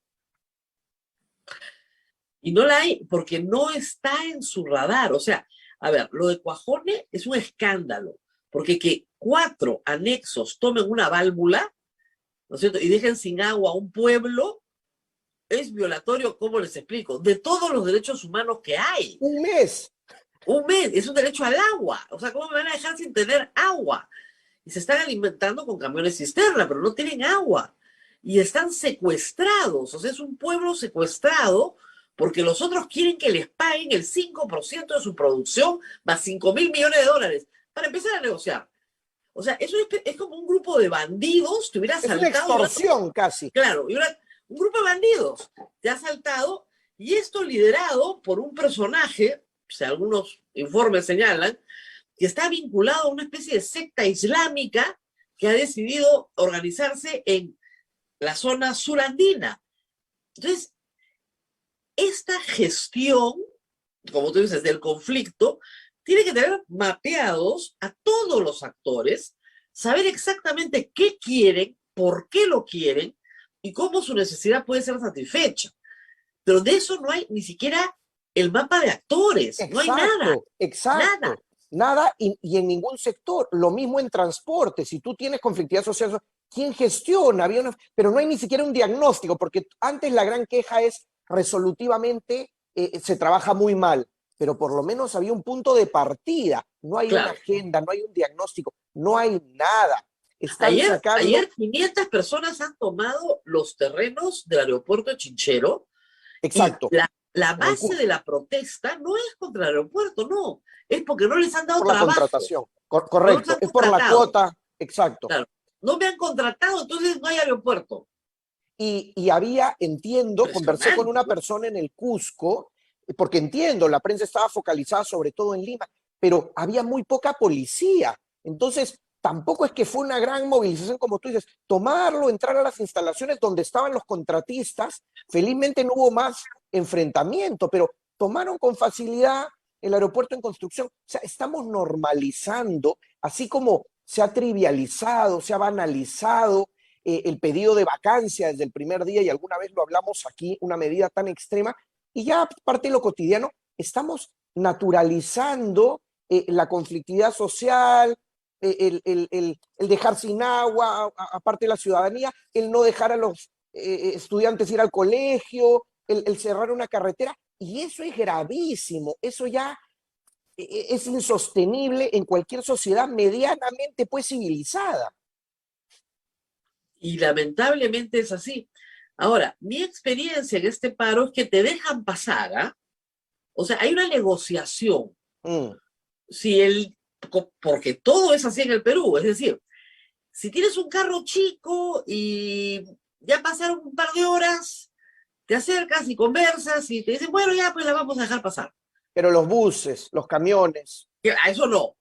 Y no la hay porque no está en su radar. O sea, a ver, lo de Cuajone es un escándalo, porque que 4 anexos tomen una válvula, ¿no es cierto?, y dejen sin agua a un pueblo, es violatorio, ¿cómo les explico?, de todos los derechos humanos que hay. Un mes. Un mes, es un derecho al agua. O sea, ¿cómo me van a dejar sin tener agua? Y se están alimentando con camiones cisterna, pero no tienen agua. Y están secuestrados. O sea, es un pueblo secuestrado porque los otros quieren que les paguen el 5% de su producción más $5.000 millones para empezar a negociar. O sea, eso es como un grupo de bandidos que hubiera saltado. Es una extorsión casi. Claro, un grupo de bandidos te ha saltado, y esto liderado por un personaje, o sea, algunos informes señalan, que está vinculado a una especie de secta islámica que ha decidido organizarse en la zona surandina. Entonces, esta gestión, como tú dices, del conflicto, tiene que tener mapeados a todos los actores, saber exactamente qué quieren, por qué lo quieren y cómo su necesidad puede ser satisfecha. Pero de eso no hay ni siquiera el mapa de actores, Exacto, no hay nada. Exacto. Nada y en ningún sector. Lo mismo en transporte. Si tú tienes conflictividad social, ¿quién gestiona? Pero no hay ni siquiera un diagnóstico, porque antes la gran queja es resolutivamente se trabaja muy mal, pero por lo menos había un punto de partida. No hay una agenda, no hay un diagnóstico, no hay nada. Ayer 500 personas han tomado los terrenos del aeropuerto de Chinchero. Exacto. Y la base de la protesta no es contra el aeropuerto, no. Es porque no les han dado por trabajo. La contratación. Correcto, es por la cuota. Exacto. Claro. No me han contratado, entonces no hay aeropuerto. Y había, entiendo, conversé con una persona en el Cusco, porque entiendo, la prensa estaba focalizada sobre todo en Lima, pero había muy poca policía. Entonces, tampoco es que fue una gran movilización, como tú dices, tomarlo, entrar a las instalaciones donde estaban los contratistas. Felizmente no hubo más enfrentamiento, pero tomaron con facilidad el aeropuerto en construcción. O sea, estamos normalizando, así como se ha trivializado, se ha banalizado el pedido de vacancia desde el primer día, y alguna vez lo hablamos aquí, una medida tan extrema, y ya parte de lo cotidiano, estamos naturalizando la conflictividad social, el dejar sin agua, aparte de la ciudadanía, el no dejar a los estudiantes ir al colegio, el cerrar una carretera, y eso es gravísimo, eso ya es insostenible en cualquier sociedad medianamente pues civilizada. Y lamentablemente es así. Ahora, mi experiencia en este paro es que te dejan pasar, ¿ah? O sea, hay una negociación. Porque todo es así en el Perú, es decir, si tienes un carro chico y ya pasaron un par de horas, te acercas y conversas y te dicen, bueno, ya pues la vamos a dejar pasar. Pero los buses, los camiones. A eso no.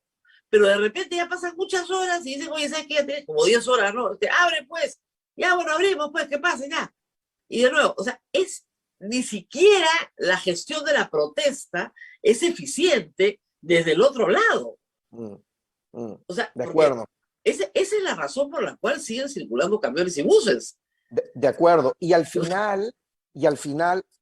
Pero de repente ya pasan muchas horas y dicen, oye, ¿sabes qué? Ya tienes como 10 horas, ¿no? Te abre, pues. Ya, bueno, abrimos, pues, que pase, ya. Y de nuevo, o sea, ni siquiera la gestión de la protesta es eficiente desde el otro lado. Mm, mm. O sea, De porque acuerdo. esa es la razón por la cual siguen circulando camiones y buses. De acuerdo. Y al final,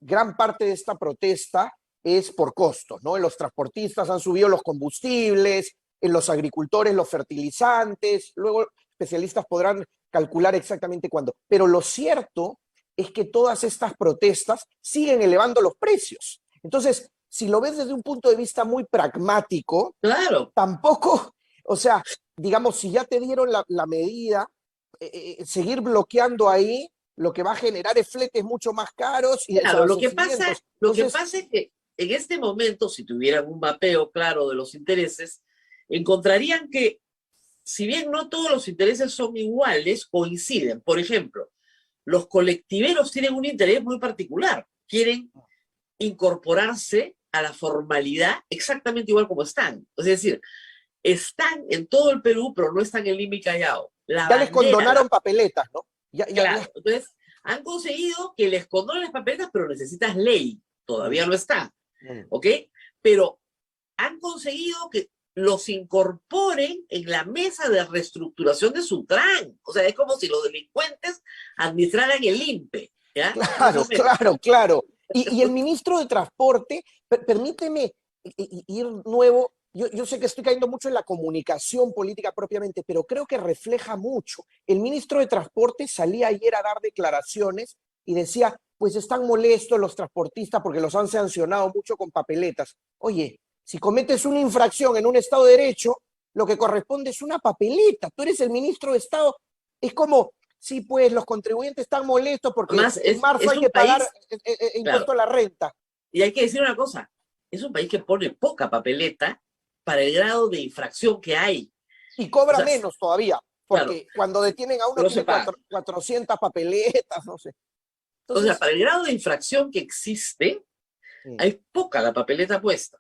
gran parte de esta protesta es por costos, ¿no? En los transportistas han subido los combustibles, en los agricultores los fertilizantes, luego especialistas podrán calcular exactamente cuándo. Pero lo cierto es que todas estas protestas siguen elevando los precios. Entonces, si lo ves desde un punto de vista muy pragmático, Claro, tampoco, o sea, digamos, si ya te dieron la medida, seguir bloqueando ahí, lo que va a generar es fletes mucho más caros y claro. desabastecimientos. Lo que Entonces, pasa es que en este momento, si tuvieran un mapeo claro de los intereses, encontrarían que, si bien no todos los intereses son iguales, coinciden. Por ejemplo, los colectiveros tienen un interés muy particular. Quieren incorporarse a la formalidad exactamente igual como están. Es decir, están en todo el Perú, pero no están en Lima y Callao. La ya les bandera, condonaron papeletas, ¿no? claro. Entonces, han conseguido que les condonen las papeletas, pero necesitas ley. Todavía no está, ¿ok? Pero han conseguido que los incorporen en la mesa de reestructuración de Sutran. O sea, es como si los delincuentes administraran el INPE, ¿ya? Claro. Y el ministro de Transporte, permíteme ir nuevo, yo sé que estoy cayendo mucho en la comunicación política propiamente, pero creo que refleja mucho. El ministro de Transporte salía ayer a dar declaraciones y decía, pues están molestos los transportistas porque los han sancionado mucho con papeletas. Oye, si cometes una infracción en un Estado de Derecho, lo que corresponde es una papeleta. Tú eres el ministro de Estado. Es como, sí, pues los contribuyentes están molestos porque Además, en marzo hay un que pagar país, impuesto claro, a la renta. y hay que decir una cosa, es un país que pone poca papeleta para el grado de infracción que hay. Y O cobra sea, menos todavía, claro, porque cuando detienen a uno pero se tiene paga. 400 papeletas, no sé. O sea, Entonces, para el grado de infracción que existe, hay poca la papeleta puesta.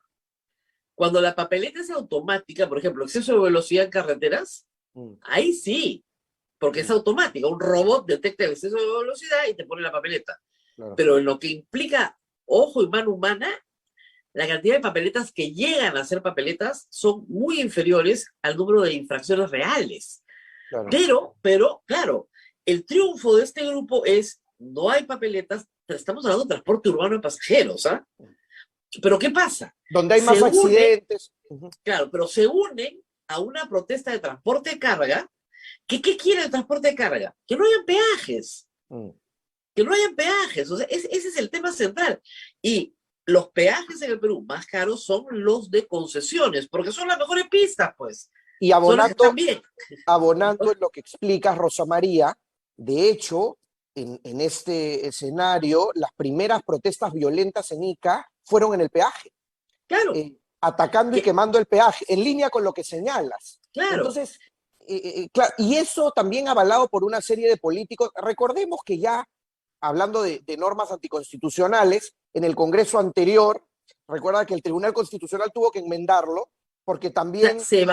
Cuando la papeleta es automática, por ejemplo, exceso de velocidad en carreteras, ahí sí, porque es automática. Un robot detecta el exceso de velocidad y te pone la papeleta. claro. Pero en lo que implica ojo y mano humana, la cantidad de papeletas que llegan a ser papeletas son muy inferiores al número de infracciones reales. Claro. Pero, claro, el triunfo de este grupo es, no hay papeletas, pero estamos hablando de transporte urbano de pasajeros, ¿ah? Pero ¿qué pasa? Donde hay más Se unen, accidentes. claro, pero se unen a una protesta de transporte de carga. ¿Qué quiere el transporte de carga? Que no hayan peajes. Que no hayan peajes. O sea, ese es el tema central. Y los peajes en el Perú más caros son los de concesiones, porque son las mejores pistas, pues. Y Son las que están bien. abonando en lo que explicas, Rosa María, de hecho, en este escenario, las primeras protestas violentas en Ica fueron en el peaje, Claro. atacando y quemando el peaje, en línea con lo que señalas. Claro. Entonces, claro, y eso también avalado por una serie de políticos. Recordemos que ya, hablando de normas anticonstitucionales, en el Congreso anterior, recuerda que el Tribunal Constitucional tuvo que enmendarlo, porque también... O sea,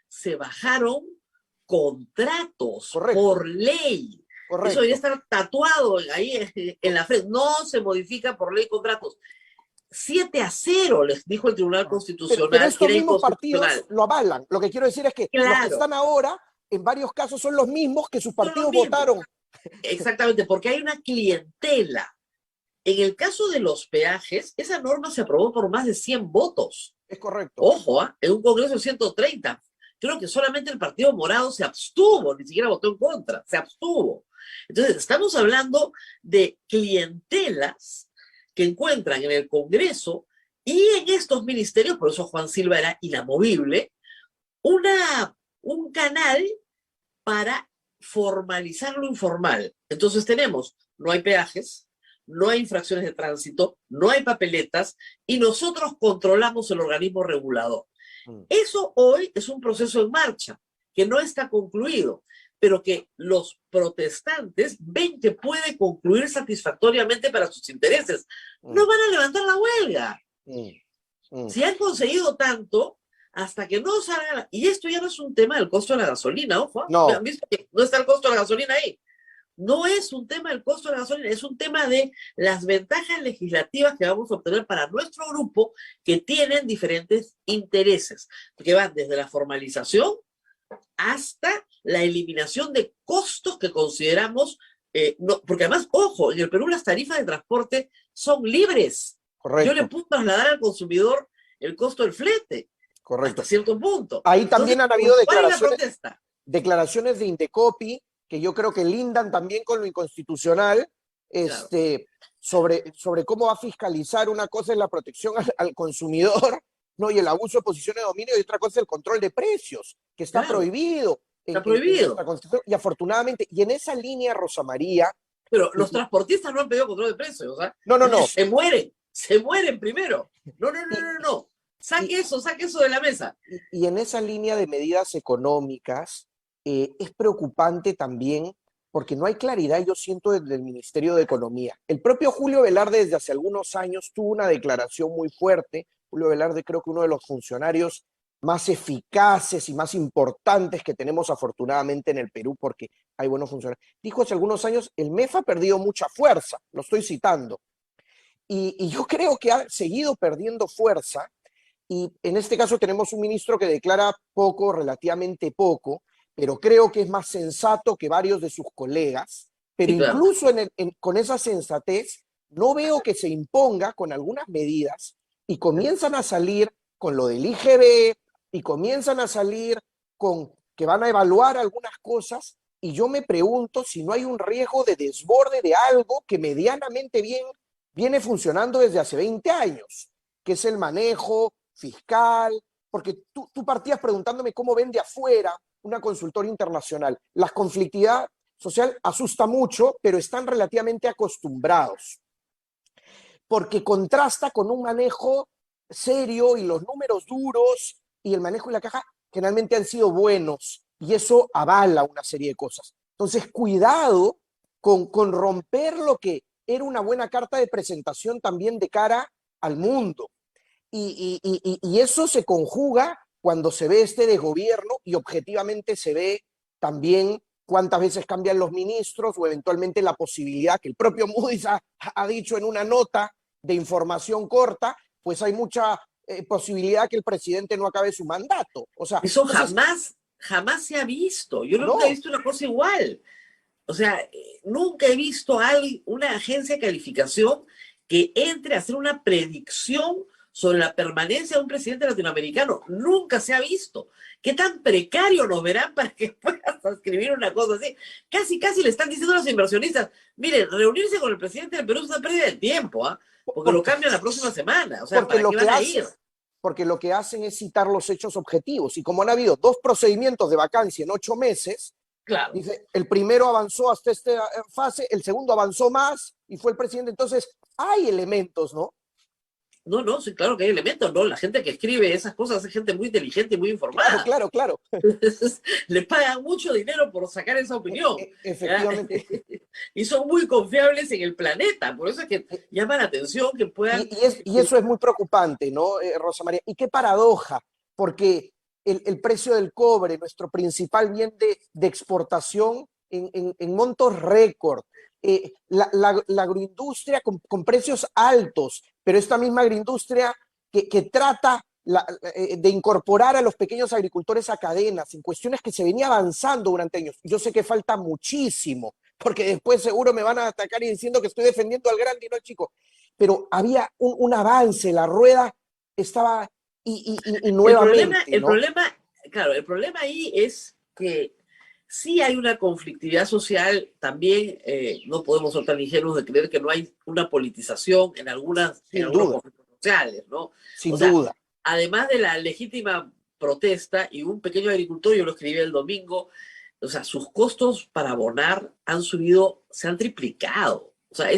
se bajaron contratos. Correcto. Por ley. Correcto. Eso debería estar tatuado ahí en la frente. No se modifica por ley contratos. 7-0 les dijo el Tribunal Constitucional. Pero estos mismos partidos lo avalan. Lo que quiero decir es que claro, los que están ahora, en varios casos, son los mismos que sus partidos votaron. Exactamente, porque hay una clientela. En el caso de los peajes, esa norma se aprobó por más de 100 votos. Es correcto. Ojo, en un Congreso de 130. Creo que solamente el Partido Morado se abstuvo, ni siquiera votó en contra, se abstuvo. Entonces, estamos hablando de clientelas que encuentran en el Congreso y en estos ministerios, por eso Juan Silva era inamovible, un canal para formalizar lo informal. Entonces tenemos, no hay peajes, no hay infracciones de tránsito, no hay papeletas y nosotros controlamos el organismo regulador. Eso hoy es un proceso en marcha que no está concluido, pero que los protestantes ven que puede concluir satisfactoriamente para sus intereses. No van a levantar la huelga. Si han conseguido tanto, hasta que no salga... Y esto ya no es un tema del costo de la gasolina, ojo. No. ¿Han visto que no está el costo de la gasolina ahí? No es un tema del costo de la gasolina, es un tema de las ventajas legislativas que vamos a obtener para nuestro grupo que tienen diferentes intereses, que van desde la formalización hasta la eliminación de costos que consideramos, no, porque además, ojo, en el Perú las tarifas de transporte son libres. Yo le Correcto, puedo trasladar al consumidor el costo del flete correcto. hasta cierto punto. Ahí también Entonces, han habido ¿cuál es la protesta? declaraciones de Indecopi, que yo creo que lindan también con lo inconstitucional, Claro, sobre cómo va a fiscalizar. Una cosa es la protección al consumidor, ¿no? Y el abuso de posiciones de dominio, y otra cosa es el control de precios, que está claro, prohibido está en nuestra prohibido. Constitución. Y afortunadamente, y en esa línea, Rosa María, Pero y- los transportistas no han pedido control de precios, ¿ah? no, no, no, Se mueren primero. No, no, no, y, no, no. y, Saque eso de la mesa. y en esa línea de medidas económicas, es preocupante también porque no hay claridad, yo siento, desde el Ministerio de Economía. El propio Julio Velarde desde hace algunos años tuvo una declaración muy fuerte. Julio Velarde, creo que uno de los funcionarios más eficaces y más importantes que tenemos afortunadamente en el Perú, porque hay buenos funcionarios. Dijo hace algunos años: el MEF ha perdido mucha fuerza, lo estoy citando, y yo creo que ha seguido perdiendo fuerza. Y en este caso tenemos un ministro que declara poco, relativamente poco, pero creo que es más sensato que varios de sus colegas. Pero Sí, claro. incluso con esa sensatez, no veo que se imponga con algunas medidas, y comienzan a salir con lo del IGB, y comienzan a salir con que van a evaluar algunas cosas, y yo me pregunto si no hay un riesgo de desborde de algo que medianamente bien viene funcionando desde hace 20 años, que es el manejo fiscal, porque tú partías preguntándome cómo ven de afuera una consultora internacional. La conflictividad social asusta mucho, pero están relativamente acostumbrados, porque contrasta con un manejo serio, y los números duros y el manejo de la caja generalmente han sido buenos, y eso avala una serie de cosas. Entonces, cuidado con romper lo que era una buena carta de presentación también de cara al mundo. Y eso se conjuga cuando se ve este desgobierno, y objetivamente se ve también cuántas veces cambian los ministros, o eventualmente la posibilidad que el propio Moody's ha dicho en una nota de información corta, pues hay mucha posibilidad que el presidente no acabe su mandato. O sea, Eso entonces, jamás se ha visto. Yo nunca he no, visto una cosa igual. O sea, nunca he visto a una agencia de calificación que entre a hacer una predicción sobre la permanencia de un presidente latinoamericano. Nunca se ha visto. ¿Qué tan precario nos verán para que puedas escribir una cosa así? Casi le están diciendo a los inversionistas: miren, reunirse con el presidente del Perú es una pérdida de tiempo, ¿ah? Porque lo porque, cambian la próxima semana. O sea, porque ¿para lo qué que van a hace, ir? porque lo que hacen es citar los hechos objetivos. Y como han habido 2 procedimientos de vacancia en 8 meses, Claro. dice, el primero avanzó hasta esta fase, el segundo avanzó más y fue el presidente. Entonces, hay elementos, ¿no? No, no, sí, claro que hay elementos, ¿no? La gente que escribe esas cosas es gente muy inteligente y muy Claro, informada. claro, claro. Le pagan mucho dinero por sacar esa opinión. ¿Ya? Efectivamente. Y son muy confiables en el planeta. Por eso es que llama la atención que puedan... Y eso es muy preocupante, ¿no, Rosa María? Y qué paradoja, porque el precio del cobre, nuestro principal bien de exportación, en montos récord, la agroindustria con precios altos, pero esta misma agroindustria que trata de incorporar a los pequeños agricultores a cadenas, en cuestiones que se venía avanzando durante años. Yo sé que falta muchísimo, porque después seguro me van a atacar y diciendo que estoy defendiendo al grande y no al chico, pero había un avance, la rueda estaba, y nuevamente, El ¿no? problema, claro, el problema ahí es que sí hay una conflictividad social. También no podemos ser tan ingenuos de creer que no hay una politización en Sin algunos duda, conflictos sociales, ¿no? O sin sea, duda. además de la legítima protesta, y un pequeño agricultor, yo lo escribí el domingo, o sea, sus costos para abonar han subido, se han triplicado. O sea,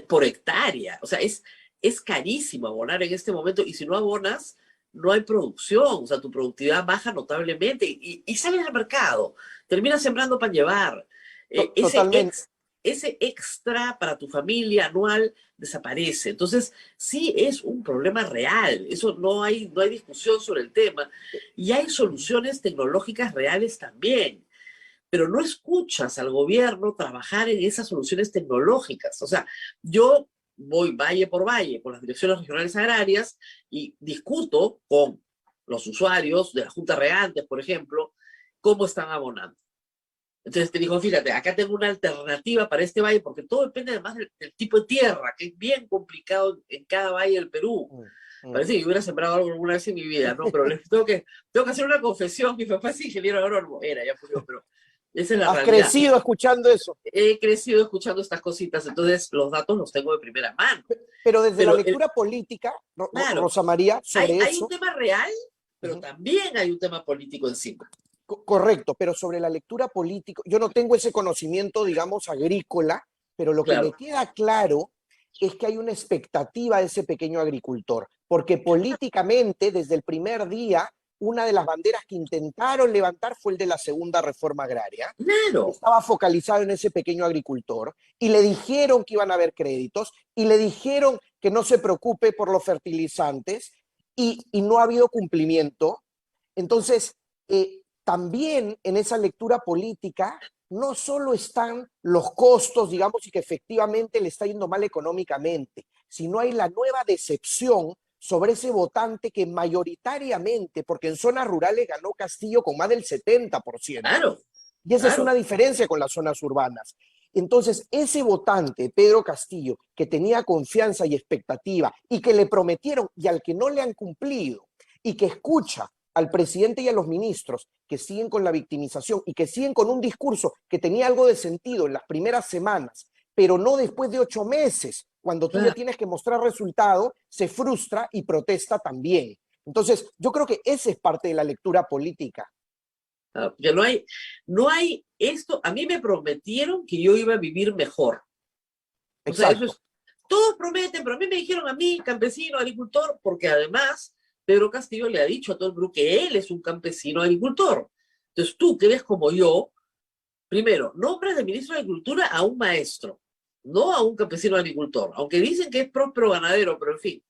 por hectárea. O sea, es carísimo abonar en este momento, y si no abonas, no hay producción. O sea, tu productividad baja notablemente y sales al mercado, terminas sembrando para llevar. Totalmente. Ese extra para tu familia anual desaparece. Entonces, sí es un problema real. Eso no hay discusión sobre el tema. Y hay soluciones tecnológicas reales también. pero no escuchas al gobierno trabajar en esas soluciones tecnológicas. O sea, yo voy valle por valle con las direcciones regionales agrarias y discuto con los usuarios de la Junta Reantes, por ejemplo, cómo están abonando. Entonces te dijo, fíjate, acá tengo una alternativa para este valle, porque todo depende además del tipo de tierra, que es bien complicado en cada valle del Perú. Parece que yo hubiera sembrado algo alguna vez en mi vida, ¿no? Pero les tengo que hacer una confesión. Mi papá es ingeniero agrónomo, ya murió, pero esa es la ¿Has realidad. crecido escuchando eso? He crecido escuchando estas cositas, entonces los datos los tengo de primera mano. Pero desde la lectura política, claro, Rosa María, sobre hay eso... un tema real, pero también hay un tema político encima. Correcto, pero sobre la lectura política, yo no tengo ese conocimiento, digamos, agrícola, pero lo que me queda claro es que hay una expectativa de ese pequeño agricultor, porque políticamente, desde el primer día, una de las banderas que intentaron levantar fue el de la segunda reforma agraria. Claro. Estaba focalizado en ese pequeño agricultor y le dijeron que iban a haber créditos y le dijeron que no se preocupe por los fertilizantes y no ha habido cumplimiento. Entonces, también en esa lectura política no solo están los costos, digamos, y que efectivamente le está yendo mal económicamente, sino hay la nueva decepción sobre ese votante que mayoritariamente, porque en zonas rurales ganó Castillo con más del 70%. Claro. Y esa es una diferencia con las zonas urbanas. Entonces, ese votante, Pedro Castillo, que tenía confianza y expectativa y que le prometieron y al que no le han cumplido y que escucha al presidente y a los ministros que siguen con la victimización y que siguen con un discurso que tenía algo de sentido en las primeras semanas, pero no después de 8 meses, cuando tú ya tienes que mostrar resultado, se frustra y protesta también. Entonces, yo creo que esa es parte de la lectura política. Que no hay esto, a mí me prometieron que yo iba a vivir mejor. O sea, eso es, todos prometen, pero a mí me dijeron a mí, campesino, agricultor, porque además Pedro Castillo le ha dicho a todo el Perú que él es un campesino agricultor. Entonces tú, que eres como yo, primero, nombras de ministro de Agricultura a un maestro, no a un campesino agricultor, aunque dicen que es próspero ganadero, pero en fin,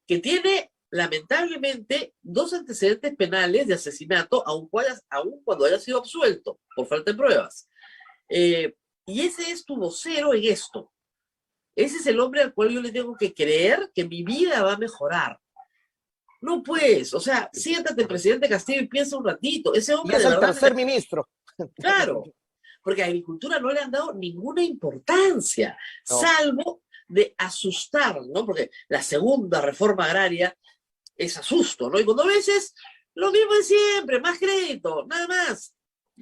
que tiene lamentablemente 2 antecedentes penales de asesinato, aun cuando haya sido absuelto por falta de pruebas. Y ese es tu vocero en esto. Ese es el hombre al cual yo le tengo que creer que mi vida va a mejorar. No, pues, o sea, siéntate, presidente Castillo, y piensa un ratito. Ese hombre y es el tercer ministro. Claro, porque a agricultura no le han dado ninguna importancia, salvo de asustar, ¿no? Porque la segunda reforma agraria es asusto, ¿no? Y cuando ves lo mismo de siempre, más crédito, nada más.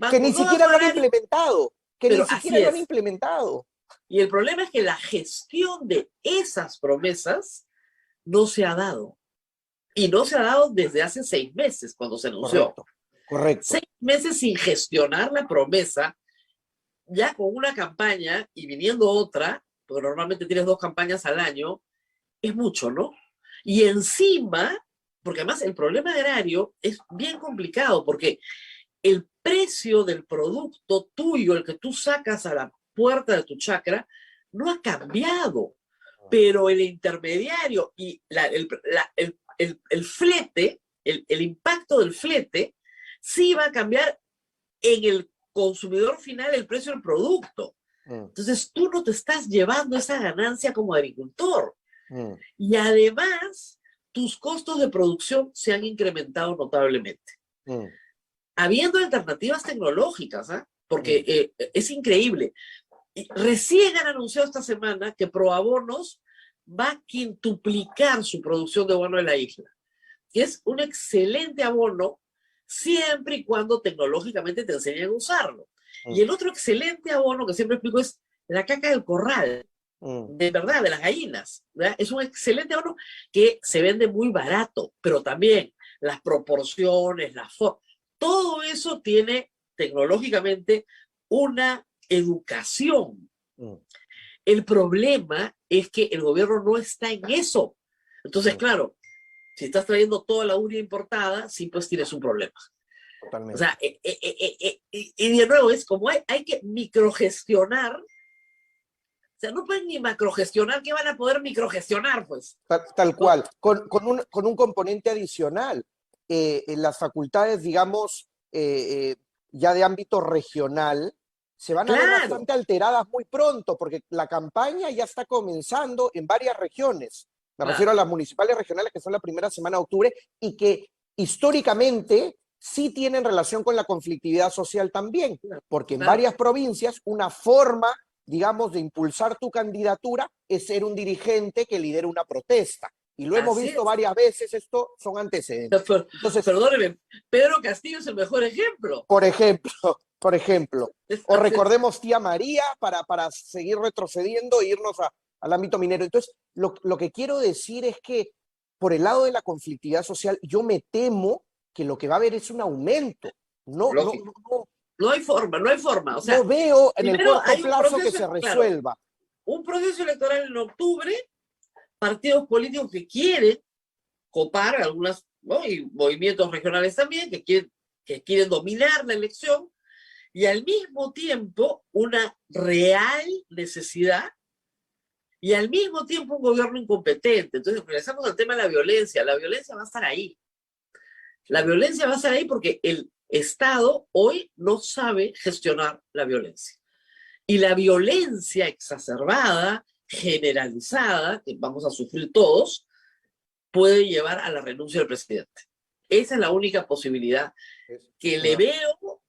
Que ni siquiera lo han implementado. Que ni siquiera lo han implementado. Y el problema es que la gestión de esas promesas no se ha dado. Y no se ha dado desde hace 6 meses, cuando se anunció. Correcto. 6 meses sin gestionar la promesa, ya con una campaña y viniendo otra, porque normalmente tienes 2 campañas al año, es mucho, ¿no? Y encima, porque además el problema agrario es bien complicado, porque el precio del producto tuyo, el que tú sacas a la puerta de tu chacra, no ha cambiado, pero el intermediario y el flete, el impacto del flete, sí va a cambiar en el consumidor final el precio del producto. Entonces tú no te estás llevando esa ganancia como agricultor. Y además, tus costos de producción se han incrementado notablemente. Habiendo alternativas tecnológicas, porque es increíble. Recién han anunciado esta semana que Proabonos va a quintuplicar su producción de abono en la isla. Que es un excelente abono siempre y cuando tecnológicamente te enseñen a usarlo. Y el otro excelente abono que siempre explico es la caca del corral. De verdad, de las gallinas, ¿verdad? Es un excelente abono que se vende muy barato, pero también las proporciones, todo eso tiene tecnológicamente una educación. El problema es que el gobierno no está en eso. Entonces, claro, si estás trayendo toda la uria importada, sí, pues tienes un problema. Totalmente. O sea, y de nuevo, es como hay que microgestionar. O sea, no pueden ni macrogestionar, ¿qué van a poder microgestionar, pues? Tal cual, con un componente adicional. Las facultades, digamos, ya de ámbito regional, se van a ver Claro, bastante alteradas muy pronto, porque la campaña ya está comenzando en varias regiones. Me refiero a claro. las municipales regionales, que son la primera semana de octubre, y que históricamente sí tienen relación con la conflictividad social también, Claro, porque en claro. varias provincias una forma, digamos, de impulsar tu candidatura es ser un dirigente que lidera una protesta. Y lo hemos Así visto es. varias veces, esto son antecedentes. Per- Entonces, Perdóneme, Pedro Castillo es el mejor ejemplo. por ejemplo, por ejemplo, o Así es. recordemos Tía María para seguir retrocediendo e irnos al ámbito minero. Entonces, lo que quiero decir es que por el lado de la conflictividad social, yo me temo que lo que va a haber es un aumento. No, no, Lógico. no, no, No hay forma, no hay forma. O no sea, veo en el primero corto hay un plazo que proceso, se claro, resuelva. un proceso electoral en octubre, partidos políticos que quieren copar algunas, ¿no? Y movimientos regionales también que quieren dominar la elección, y al mismo tiempo una real necesidad y al mismo tiempo un gobierno incompetente. Entonces, regresamos al tema de la violencia. La violencia va a estar ahí. La violencia va a estar ahí porque el Estado hoy no sabe gestionar la violencia. Y la violencia exacerbada, generalizada, que vamos a sufrir todos, puede llevar a la renuncia del presidente. Esa es la única posibilidad que le veo,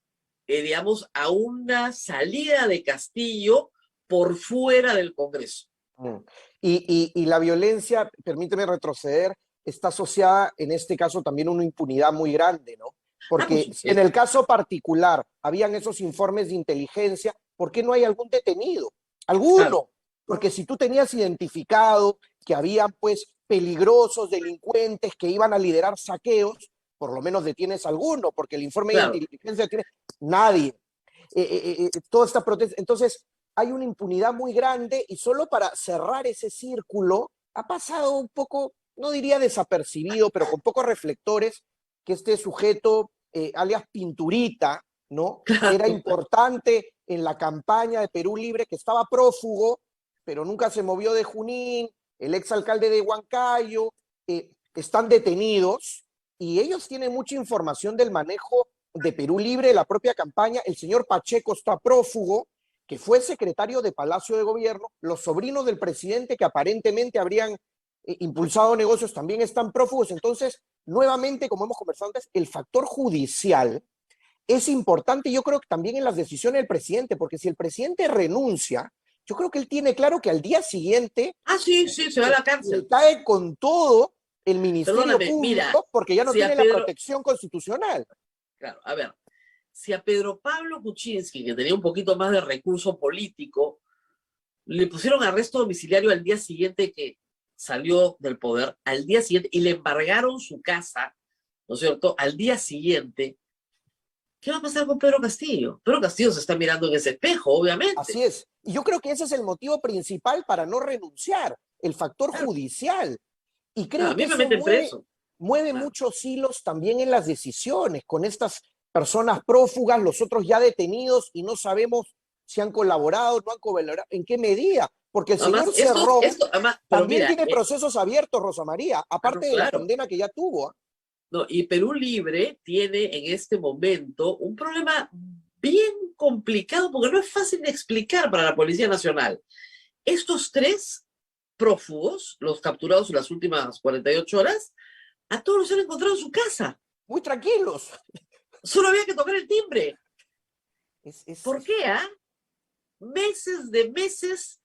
digamos, a una salida de Castillo por fuera del Congreso. Y la violencia, permíteme retroceder, está asociada en este caso también a una impunidad muy grande, ¿no? Ah, por Porque si en supuesto. el caso particular habían esos informes de inteligencia, ¿por qué no hay algún detenido? Claro, ¿Alguno? Porque si tú tenías identificado que habían pues peligrosos delincuentes que iban a liderar saqueos, por lo menos detienes alguno, porque el informe de claro. inteligencia tiene nadie. Toda esta protesta. Entonces, hay una impunidad muy grande y solo para cerrar ese círculo ha pasado un poco, no diría desapercibido, pero con pocos reflectores, que este sujeto, alias Pinturita, ¿no? Que era Claro. importante en la campaña de Perú Libre, que estaba prófugo, pero nunca se movió de Junín, el exalcalde de Huancayo, están detenidos y ellos tienen mucha información del manejo de Perú Libre, la propia campaña. El señor Pacheco está prófugo, que fue secretario de Palacio de Gobierno. Los sobrinos del presidente que aparentemente habrían impulsado negocios también están prófugos. Entonces, nuevamente, como hemos conversado antes, el factor judicial es importante, yo creo que también en las decisiones del presidente, porque si el presidente renuncia, yo creo que él tiene claro que al día siguiente Ah, sí, sí, se va a la le cárcel. cae con todo el Ministerio Perdóname, mira, Público porque ya no si a tiene la Pedro, protección constitucional. claro, a ver, si a Pedro Pablo Kuczynski, que tenía un poquito más de recurso político, le pusieron arresto domiciliario al día siguiente que salió del poder, al día siguiente, y le embargaron su casa, ¿no es cierto? Al día siguiente, ¿qué va a pasar con Pedro Castillo? Pedro Castillo se está mirando en ese espejo, obviamente. Así es. Y yo creo que ese es el motivo principal para no renunciar, el factor Claro, judicial. Y claro, a creo que mí me eso meten preso. mueve Claro. muchos hilos también en las decisiones, con estas personas prófugas, los otros ya detenidos y no sabemos si han colaborado, no han colaborado, en qué medida. Porque el Además, señor Cerrón además, pero también mira, tiene procesos abiertos, Rosa María, no, aparte de la claro, condena que ya tuvo. no, y Perú Libre tiene en este momento un problema bien complicado porque no es fácil de explicar para la Policía Nacional. Estos tres prófugos, los capturados en las últimas 48 horas, a todos los han encontrado en su casa. Muy tranquilos. Solo había que tocar el timbre. Es, ¿Por qué? Meses de meses.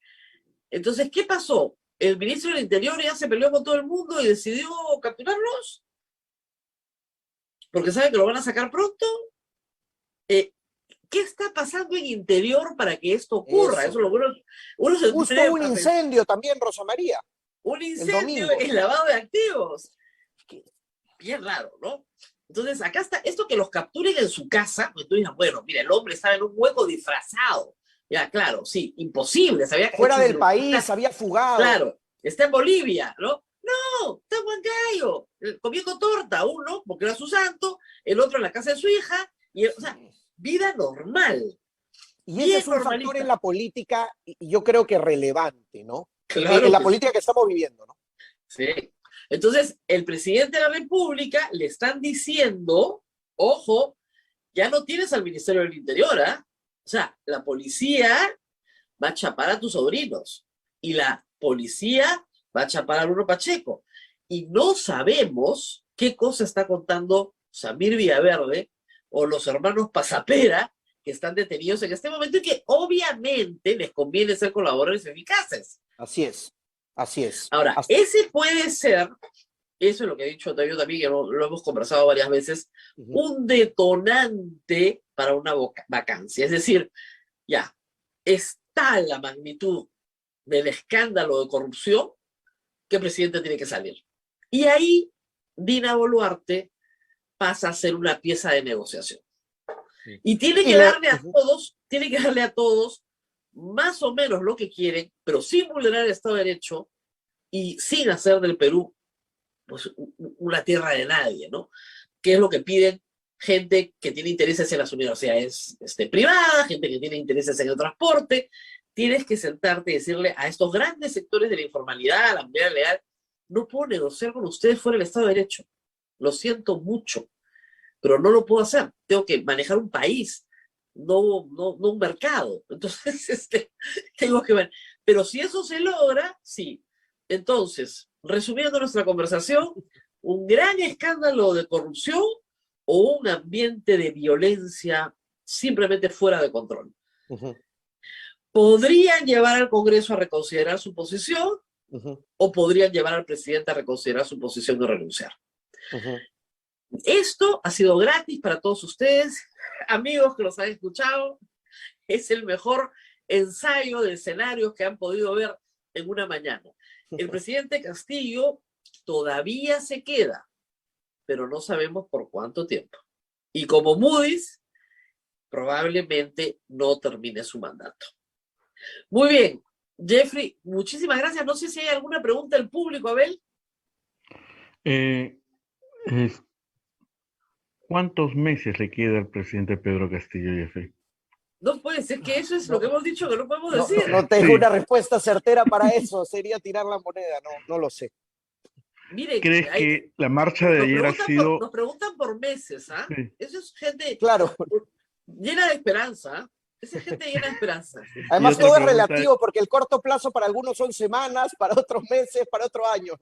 Entonces, ¿qué pasó? El ministro del Interior ya se peleó con todo el mundo y decidió capturarlos porque sabe que lo van a sacar pronto. ¿Qué está pasando en Interior para que esto ocurra? Eso eso. es lo que uno se Justo pone hubo un a pensar. incendio también, Rosa María, Un el incendio domingo. es lavado de activos. Bien raro, ¿no? Entonces, acá está, esto que los capturen en su casa, pues tú dices, bueno, mira, el hombre estaba en un hueco disfrazado. Ya, claro, sí, imposible, se había Fuera hecho del país, cirugía. había fugado. Claro, está en Bolivia, ¿no? No, está en Huancayo, comiendo torta, uno, porque era su santo, el otro en la casa de su hija, o sea, vida normal, Y ese bien es un factor en normalita. la política, y yo creo que relevante, ¿no? Claro En la que sí. política que estamos viviendo, ¿no? Sí. Entonces, el presidente de la República le están diciendo, ojo, ya no tienes al Ministerio del Interior, ¿ah? O sea, la policía va a chapar a tus sobrinos y la policía va a chapar a Bruno Pacheco. Y no sabemos qué cosa está contando Samir Villaverde o los hermanos Pasapera, que están detenidos en este momento y que obviamente les conviene ser colaboradores eficaces. Así es, así es. Ahora, ese puede ser, eso es lo que ha dicho Octavio también, que lo hemos conversado varias veces, un detonante para una vacancia. Es decir, ya, está la magnitud del escándalo de corrupción que el presidente tiene que salir. Y ahí Dina Boluarte pasa a ser una pieza de negociación. Y tiene que darle a todos más o menos lo que quieren, pero sin vulnerar el Estado de Derecho y sin hacer del Perú pues, una tierra de nadie, ¿no? Que es lo que piden gente que tiene intereses en las universidades privadas, gente que tiene intereses en el transporte. Tienes que sentarte y decirle a estos grandes sectores de la informalidad, la comunidad legal, no puedo negociar con ustedes fuera del Estado de Derecho. Lo siento mucho, pero no lo puedo hacer. Tengo que manejar un país, no un mercado. Entonces, tengo que ver. Pero si eso se logra, sí. Entonces, resumiendo nuestra conversación, un gran escándalo de corrupción o un ambiente de violencia simplemente fuera de control. Podrían llevar al Congreso a reconsiderar su posición o podrían llevar al presidente a reconsiderar su posición de renunciar. Esto ha sido gratis para todos ustedes, amigos que los han escuchado. Es el mejor ensayo de escenarios que han podido ver en una mañana. El presidente Castillo todavía se queda, pero no sabemos por cuánto tiempo. Y como Moody's, probablemente no termine su mandato. Muy bien, Jeffrey, muchísimas gracias. No sé si hay alguna pregunta del público, Abel. ¿Cuántos meses le queda al presidente Pedro Castillo, Jeffrey? No puede ser que eso es lo que hemos dicho que no podemos decir. No tengo una respuesta certera para eso, sería tirar la moneda, no lo sé. Miren, ¿crees que la marcha de ayer ha sido...? Nos preguntan por meses, ¿ah? Sí. Eso es gente Claro. llena de esperanza. Esa es gente llena de esperanza. Además, todo es relativo, porque el corto plazo para algunos son semanas, para otros meses, para otros años.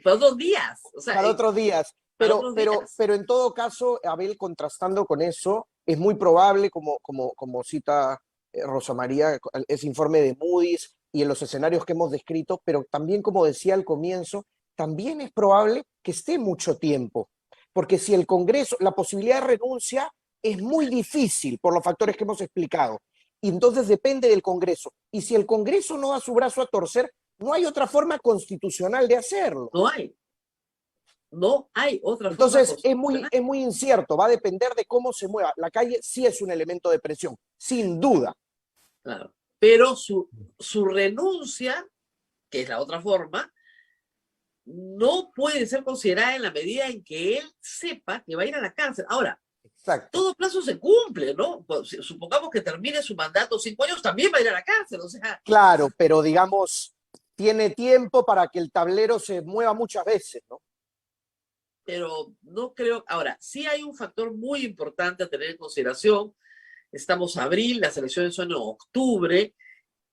Para otros días. O sea, para otros días. Pero en todo caso, Abel, contrastando con eso, es muy probable, como cita Rosa María, ese informe de Moody's y en los escenarios que hemos descrito, pero también, como decía al comienzo, también es probable que esté mucho tiempo, porque si el Congreso, la posibilidad de renuncia es muy difícil por los factores que hemos explicado, y entonces depende del Congreso. Y si el Congreso no da su brazo a torcer, no hay otra forma constitucional de hacerlo. No hay otra forma. Entonces es muy incierto, va a depender de cómo se mueva. La calle sí es un elemento de presión, sin duda. Claro. Pero su renuncia, que es la otra forma, no puede ser considerada en la medida en que él sepa que va a ir a la cárcel. Ahora, exacto, todo plazo se cumple, ¿no? Supongamos que termine su mandato 5 años, también va a ir a la cárcel, o sea. Claro, pero digamos, tiene tiempo para que el tablero se mueva muchas veces, ¿no? Pero no creo. Ahora, sí hay un factor muy importante a tener en consideración. Estamos en abril, las elecciones son en octubre,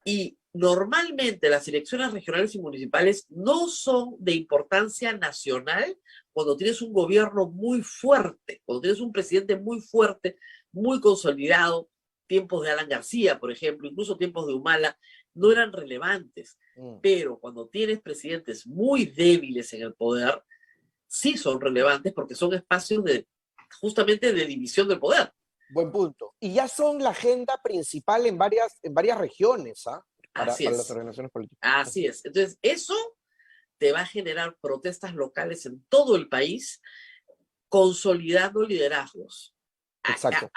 y normalmente las elecciones regionales y municipales no son de importancia nacional cuando tienes un gobierno muy fuerte, cuando tienes un presidente muy fuerte, muy consolidado. Tiempos de Alan García, por ejemplo, incluso tiempos de Humala, no eran relevantes. Pero cuando tienes presidentes muy débiles en el poder, sí son relevantes porque son espacios justamente de división del poder. Buen punto. Y ya son la agenda principal en varias regiones, ¿ah? Para las organizaciones políticas. Así es. Entonces, eso te va a generar protestas locales en todo el país, consolidando liderazgos. Exacto.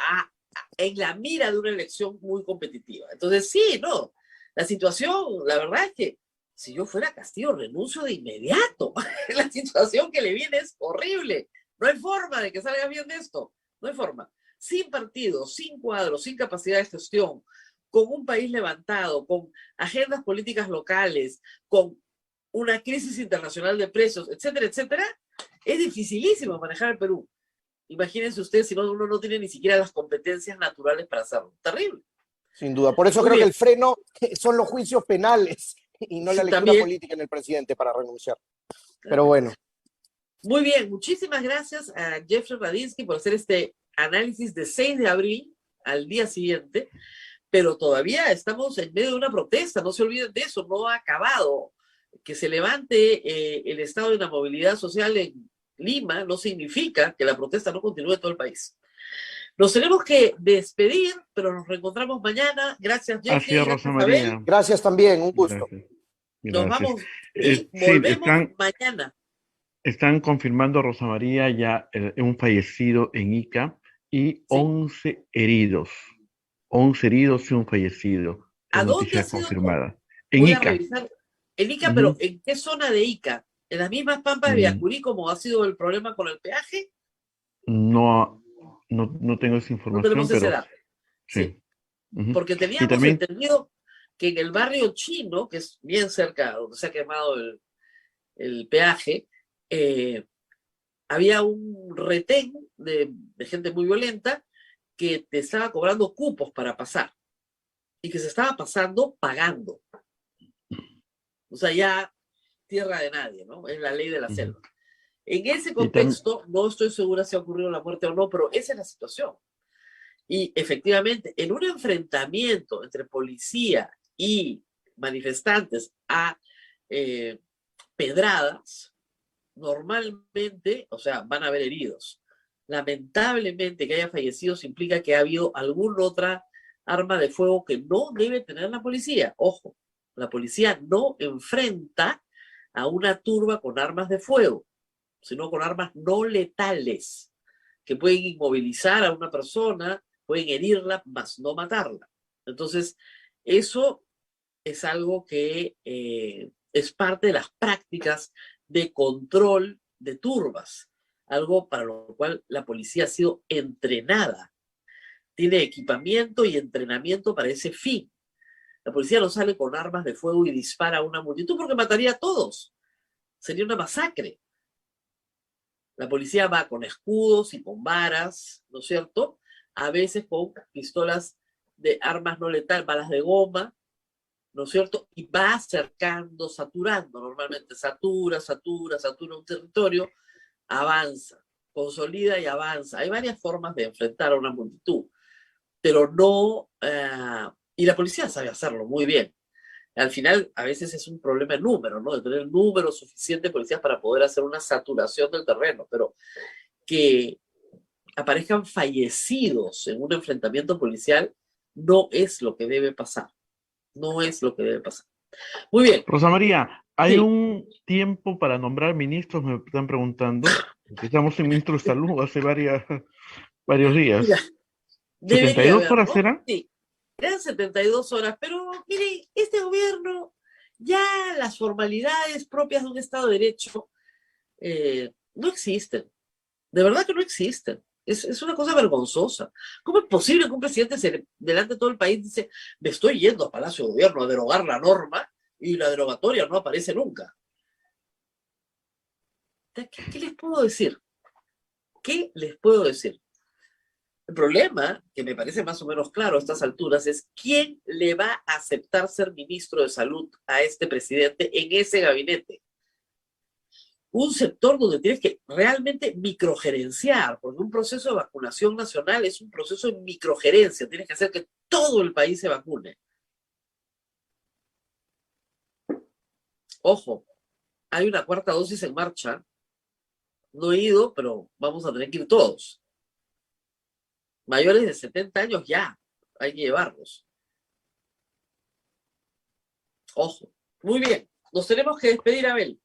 En la mira de una elección muy competitiva. Entonces, sí, no. La situación, la verdad es que si yo fuera Castillo, renuncio de inmediato. La situación que le viene es horrible. No hay forma de que salga bien de esto. No hay forma. Sin partido, sin cuadro, sin capacidad de gestión, con un país levantado, con agendas políticas locales, con una crisis internacional de precios, etcétera, etcétera, es dificilísimo manejar el Perú. Imagínense ustedes si uno no tiene ni siquiera las competencias naturales para hacerlo. Terrible. Sin duda. Por eso Muy creo que bien. el freno son los juicios penales y no la Sí, lectura también. política en el presidente para renunciar. Pero bueno, Muy bien, muchísimas gracias a Jeffrey Radinsky por hacer este análisis de 6 de abril al día siguiente, pero todavía estamos en medio de una protesta, no se olviden de eso, no ha acabado. Que se levante el estado de inamovilidad social en Lima no significa que la protesta no continúe en todo el país. Nos tenemos que despedir, pero nos reencontramos mañana. Gracias, Así Jeffrey, es, Rosa gracias, Abel. María. gracias también, un gusto. Gracias. Nos Gracias. vamos y Sí, volvemos mañana. están confirmando, Rosa María, ya un fallecido en Ica y Sí. 11 heridos. 11 heridos y un fallecido. ¿A Es dónde ha noticia sido? confirmada. En Voy a Ica. revisar. En Ica, Ujú. pero ¿en qué zona de Ica? ¿En las mismas pampas de Mm, Villacurí como ha sido el problema con el peaje? no tengo esa No información, tenemos ese pero dato. Sí, sí. Ujú. porque Y teníamos también, entendido que en el barrio chino, que es bien cerca donde se ha quemado el peaje, había un retén de gente muy violenta que te estaba cobrando cupos para pasar y que se estaba pasando pagando. O sea, ya tierra de nadie, ¿no? Es la ley de la ujú. selva. En ese Y tam- contexto, no estoy segura si ha ocurrido la muerte o no, pero esa es la situación. Y efectivamente, en un enfrentamiento entre policía y manifestantes a pedradas, normalmente, o sea, van a haber heridos. Lamentablemente que haya fallecidos implica que ha habido alguna otra arma de fuego que no debe tener la policía. Ojo, la policía no enfrenta a una turba con armas de fuego, sino con armas no letales, que pueden inmovilizar a una persona, pueden herirla, mas no matarla. Entonces, eso es algo que es parte de las prácticas de control de turbas, algo para lo cual la policía ha sido entrenada, tiene equipamiento y entrenamiento para ese fin. La policía no sale con armas de fuego y dispara a una multitud porque mataría a todos. Sería una masacre. La policía va con escudos y con varas, ¿no es cierto? A veces con pistolas de armas no letales, balas de goma, ¿no es cierto? Y va acercando, saturando, normalmente satura un territorio, avanza, consolida y avanza. Hay varias formas de enfrentar a una multitud, pero no, y la policía sabe hacerlo muy bien. Al final, a veces es un problema de número, ¿no? De tener número suficiente de policías para poder hacer una saturación del terreno, pero que aparezcan fallecidos en un enfrentamiento policial no es lo que debe pasar. No es lo que debe pasar. Muy bien. Rosa María, ¿hay Sí. un tiempo para nombrar ministros? Me están preguntando. Estamos en ministro de Salud hace varios días. Mira, debería 72 horas haberlo. será. Sí, eran 72 horas, pero mire, este gobierno, ya las formalidades propias de un Estado de Derecho no existen. De verdad que no existen. Es una cosa vergonzosa. ¿Cómo es posible que un presidente delante de todo el país dice, me estoy yendo a Palacio de Gobierno a derogar la norma y la derogatoria no aparece nunca? ¿Qué les puedo decir? ¿Qué les puedo decir? El problema, que me parece más o menos claro a estas alturas, es quién le va a aceptar ser ministro de Salud a este presidente en ese gabinete. Un sector donde tienes que realmente microgerenciar, porque un proceso de vacunación nacional es un proceso de microgerencia, tienes que hacer que todo el país se vacune. Ojo, hay una cuarta dosis en marcha, no he ido, pero vamos a tener que ir todos. Mayores de 70 años ya, hay que llevarlos. Ojo, muy bien, nos tenemos que despedir, Abel.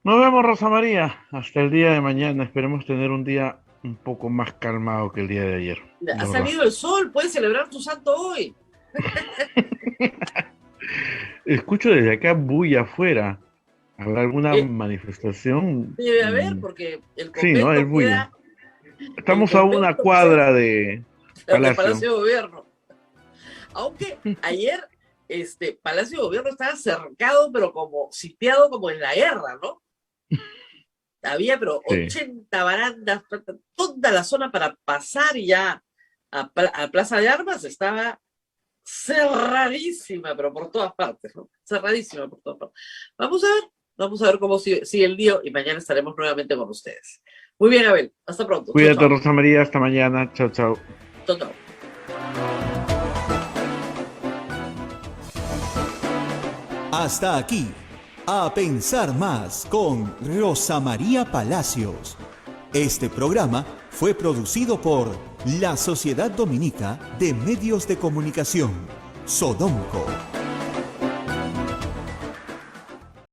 Nos vemos, Rosa María. Hasta el día de mañana. Esperemos tener un día un poco más calmado que el día de ayer. Mira, de ha verdad. salido el sol, puedes celebrar tu santo hoy. Escucho desde acá bulla afuera. ¿Habrá alguna Eh, manifestación? Debe haber, porque el Sí, ¿no? El convento bulla. queda... Estamos a una cuadra de de Palacio. Palacio de Gobierno. Aunque ayer Palacio de Gobierno estaba cercado, pero como sitiado como en la guerra, ¿no? Había, pero Sí. 80 barandas, toda la zona para pasar y ya a Plaza de Armas estaba cerradísima, pero por todas partes, ¿no? Cerradísima por todas partes. Vamos a ver cómo sigue el día y mañana estaremos nuevamente con ustedes. Muy bien, Abel. Hasta pronto. Cuídate, Chau, Rosa María. Hasta mañana. Chao, chao. chau. Chau, chau. Hasta aquí, A Pensar Más con Rosa María Palacios. Este programa fue producido por la Sociedad Dominica de Medios de Comunicación, Sodomco.